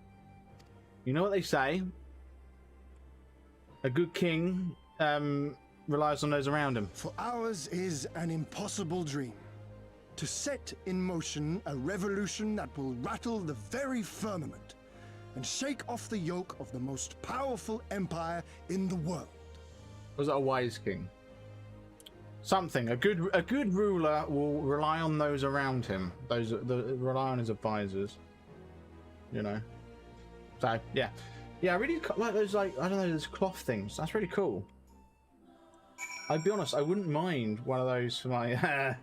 You know what they say? A good king relies on those around him. For ours is an impossible dream. To set in motion a revolution that will rattle the very firmament and shake off the yoke of the most powerful empire in the world. Was that a wise king? Something. A good ruler will rely on those around him. Rely on his advisors. You know. So yeah. I really like those, like, I don't know, those cloth things. That's really cool. I'd be honest, I wouldn't mind one of those for my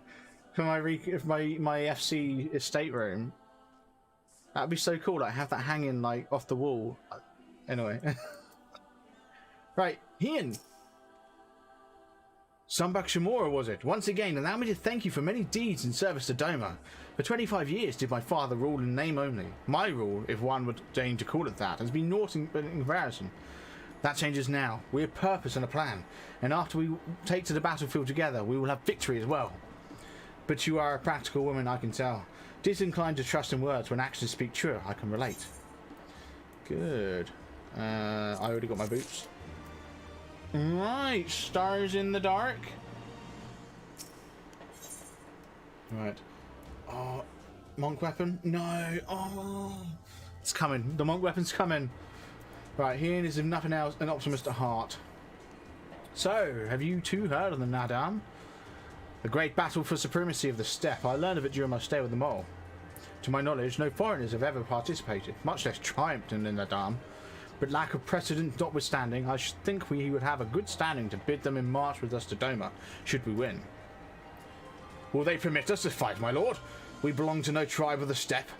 my FC estate room. That'd be so cool. Like, have that hanging like off the wall. Anyway. Right, Hien. Sunbucks Shimura, was it? Once again, allow me to thank you for many deeds in service to Doma. For 25 years did my father rule in name only. My rule, if one would deign to call it that, has been naught in comparison. That changes now. We have purpose and a plan, and after we take to the battlefield together, we will have victory as well. But you are a practical woman, I can tell. Disinclined to trust in words when actions speak true, I can relate. Good. I already got my boots. Right, stars in the dark. Right. Oh, monk weapon? No. Oh, it's coming. The monk weapon's coming. Right, Hien is, if nothing else, an optimist at heart. So, have you two heard of the Nardum? The great battle for supremacy of the steppe. I learned of it during my stay with the mole. To my knowledge, no foreigners have ever participated, much less triumphed in the Nardum. But lack of precedent notwithstanding, I should think we would have a good standing to bid them in march with us to Doma, should we win. Will they permit us to fight, my lord? We belong to no tribe of the steppe.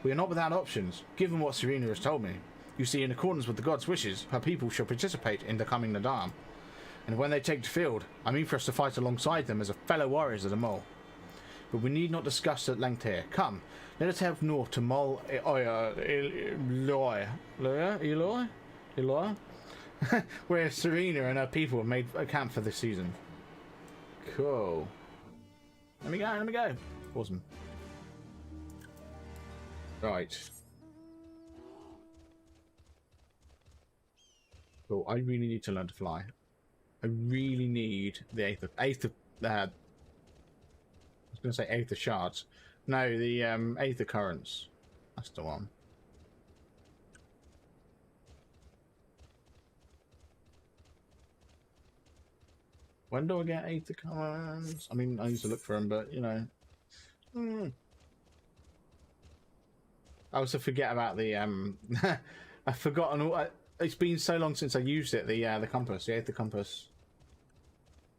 We are not without options, given what Serena has told me. You see, in accordance with the god's wishes, her people shall participate in the coming Nardum. And when they take the field, I mean for us to fight alongside them as a fellow warriors of the mole. But we need not discuss at length here. Come, let us head north to Mol Eloy, where Serena and her people have made a camp for this season. Cool. Let me go. Awesome. Right. Cool. I really need to learn to fly. I really need the Aether. was going to say Aether shards. No, the Aether currents. That's the one. When do I get Aether currents? I mean, I used to look for them, but you know. I also forget about the I've forgotten all. It's been so long since I used it. The compass, the Aether compass.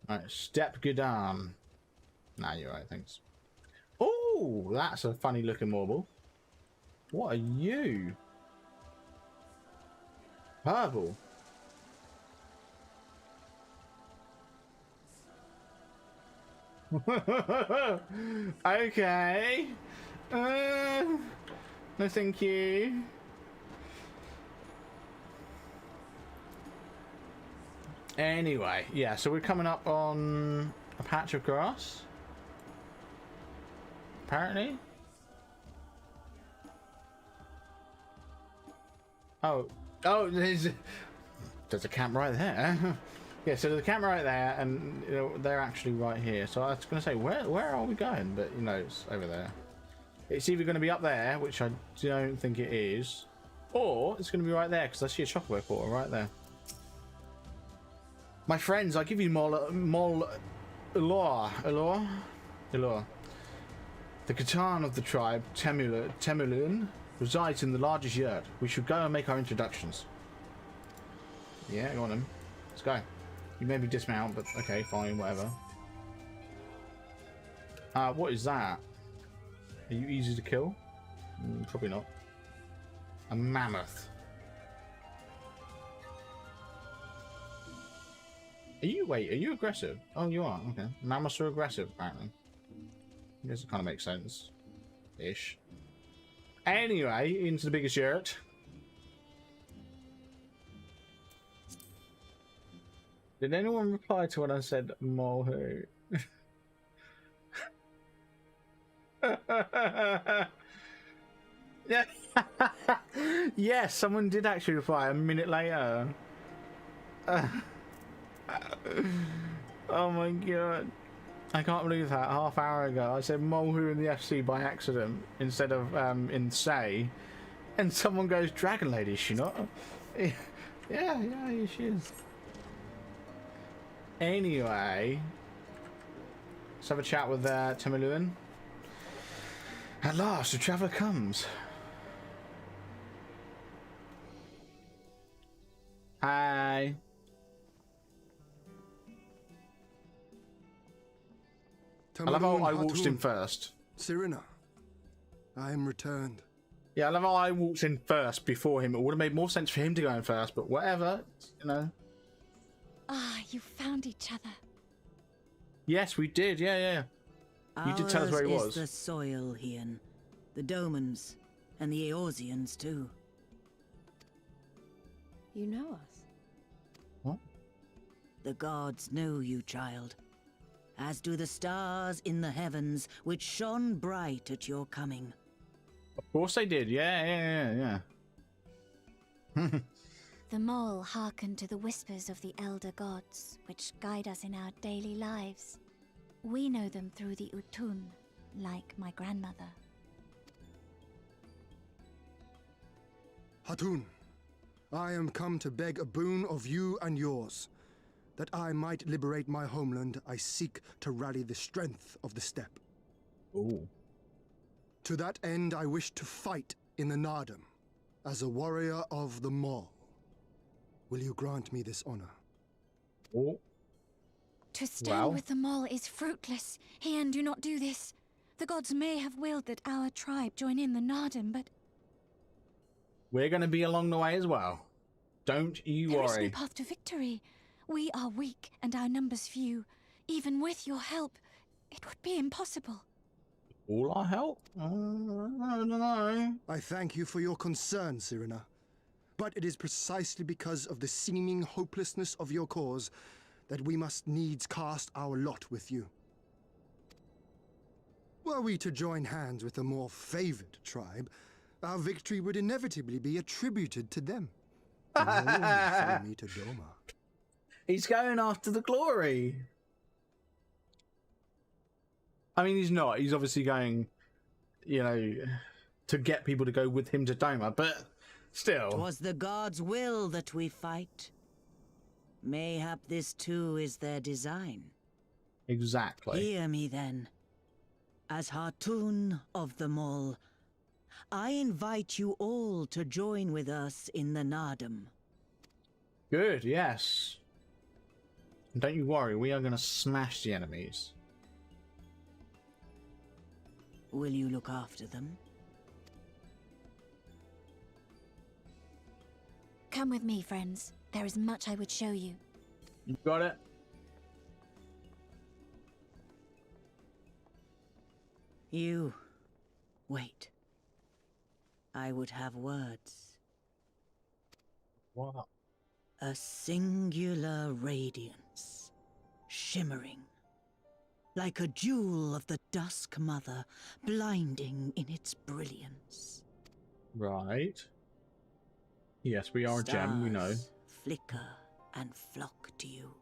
Right, step Gudam. Nah, you're right. Thanks. Oh, that's a funny looking marble. What are you? Purple. Okay. No, thank you. Anyway, yeah, so we're coming up on a patch of grass. Apparently. Oh, there's a camp right there. Yeah, so there's a camp right there, and you know, they're actually right here. So I was going to say, where are we going? But you know, it's over there. It's either going to be up there, which I don't think it is, or it's going to be right there because I see a shockwave portal right there. My friends, I give you Allure. The Catan of the tribe, Temulun, resides in the largest yurt. We should go and make our introductions. Yeah, go on then. Let's go. You maybe dismount, but okay, fine, whatever. What is that? Are you easy to kill? Probably not. A mammoth. Are you aggressive? Oh, you are? Okay. Mammoths are aggressive, apparently. I guess it kind of makes sense. Ish. Anyway, into the biggest yurt. Did anyone reply to when I said Mohu? Yeah. Yes, someone did actually reply a minute later. Oh my god. I can't believe that. Half hour ago I said Mohu in the FC by accident instead of in say. And someone goes, Dragon Lady, is she not? Yeah, she is. Anyway. Let's have a chat with Temulun. At last, the traveller comes. Hi. I love how I walked in first. Serena, I am returned. Yeah, I love how I walked in first before him. It would have made more sense for him to go in first, but whatever, you know. Ah, you found each other. Yes, we did. Yeah. You did tell us where he was. Ours is the soil, Hien. The Domans. And the Eorzeans, too. You know us? What? The gods know you, child. As do the stars in the heavens, which shone bright at your coming. Of course they did. Yeah. The mole hearkened to the whispers of the elder gods, which guide us in our daily lives. We know them through the Utun, like my grandmother. Hatun, I am come to beg a boon of you and yours. That I might liberate my homeland, I seek to rally the strength of the steppe. Ooh. To that end, I wish to fight in the Nardum, as a warrior of the Maul. Will you grant me this honor? Oh. To stand with the Maul is fruitless. Hien, do not do this. The gods may have willed that our tribe join in the Nardum, but... We're going to be along the way as well. Don't you worry. There is no path to victory. We are weak and our numbers few. Even with your help, it would be impossible. All our help? I don't know. I thank you for your concern, Serena. But it is precisely because of the seeming hopelessness of your cause that we must needs cast our lot with you. Were we to join hands with a more favored tribe, our victory would inevitably be attributed to them. Follow me to Doma. He's going after the glory. I mean, he's not. He's obviously going, you know, to get people to go with him to Doma, but still. 'Twas the gods' will that we fight. Mayhap this too is their design. Exactly. Hear me then. As Hartun of them all, I invite you all to join with us in the Nardum. Good, yes. And don't you worry, we are going to smash the enemies. Will you look after them? Come with me, friends. There is much I would show you. You got it? You... wait. I would have words. What? A singular radiance, shimmering, like a jewel of the Dusk Mother, blinding in its brilliance. Right. Yes, we are a gem, we know. Stars flicker and flock to you.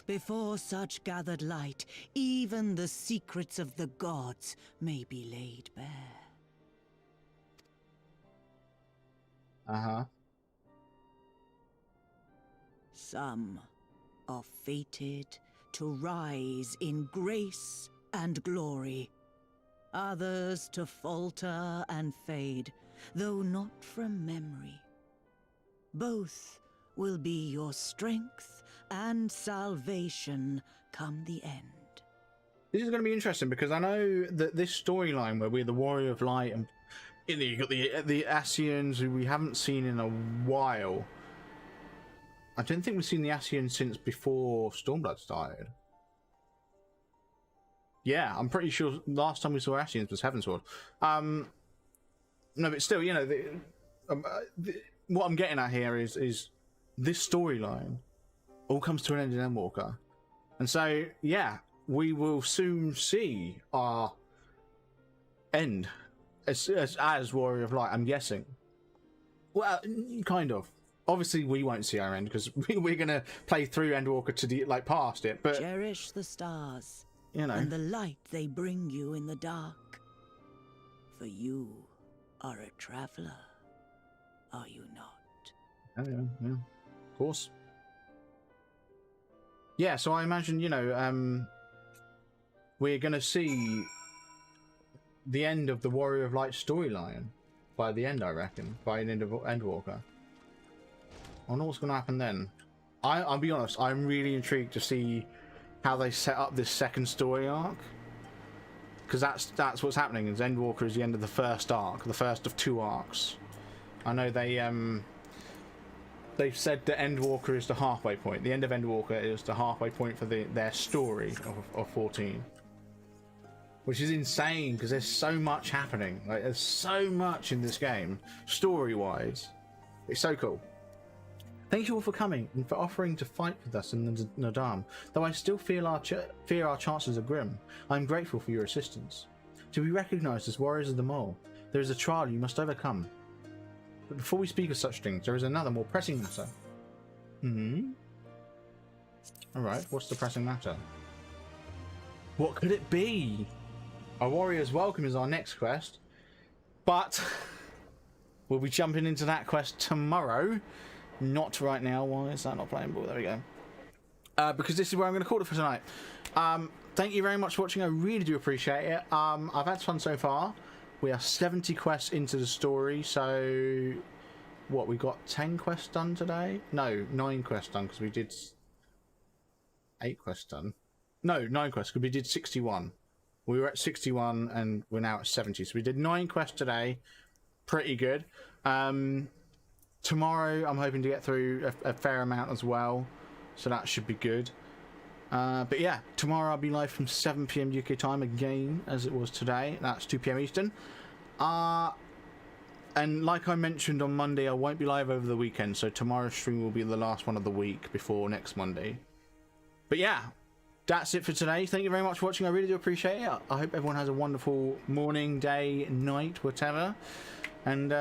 Before such gathered light, even the secrets of the gods may be laid bare. Uh-huh. Some are fated to rise in grace and glory. Others to falter and fade, though not from memory. Both will be your strength and salvation come the end. This is going to be interesting because I know that this storyline where we're the Warrior of Light and you got the Ascians who we haven't seen in a while. I don't think we've seen the Ascians since before Stormblood started. Yeah, I'm pretty sure last time we saw Ascians was Heavensward. No, but still, you know, what I'm getting at here is this storyline all comes to an end in Endwalker. And so, yeah, we will soon see our end as Warrior of Light, I'm guessing. Well, kind of. Obviously, we won't see our end because we're going to play through Endwalker to the, like, past it, but... Cherish the stars, you know, and the light they bring you in the dark. For you are a traveler, are you not? Yeah, of course. Yeah, so I imagine, you know, we're going to see the end of the Warrior of Light storyline by the end, I reckon, by the end of Endwalker. I wonder what's going to happen then. I'll be honest, I'm really intrigued to see how they set up this second story arc. Because that's what's happening, is Endwalker is the end of the first arc, the first of 2 arcs. I know they've said that Endwalker is the halfway point. The end of Endwalker is the halfway point for their story of 14. Which is insane, because there's so much happening. Like, there's so much in this game, story-wise. It's so cool. Thank you all for coming and for offering to fight with us in the Nadam. Though I still fear our chances are grim, I am grateful for your assistance. To be recognised as warriors of the Mole, there is a trial you must overcome. But before we speak of such things, there is another more pressing matter. Alright, what's the pressing matter? What could it be? Our Warrior's Welcome is our next quest, but we'll be jumping into that quest tomorrow. Not right now. Why is that not playing ball? There we go. Because this is where I'm going to call it for tonight. Thank you very much for watching. I really do appreciate it. I've had fun so far. We are 70 quests into the story, so what, we got 10 quests done today? No, 9 quests done, because we did 8 quests done. No, 9 quests, because we did 61. We were at 61 and we're now at 70, so we did 9 quests today. Pretty good. Tomorrow I'm hoping to get through a fair amount as well, so that should be good. But yeah, tomorrow I'll be live from 7 PM UK time again, as it was today. That's 2 PM Eastern. And like I mentioned on Monday, I won't be live over the weekend, so tomorrow's stream will be the last one of the week before next Monday. But yeah, that's it for today. Thank you very much for watching. I really do appreciate it. I hope everyone has a wonderful morning, day, night, whatever. And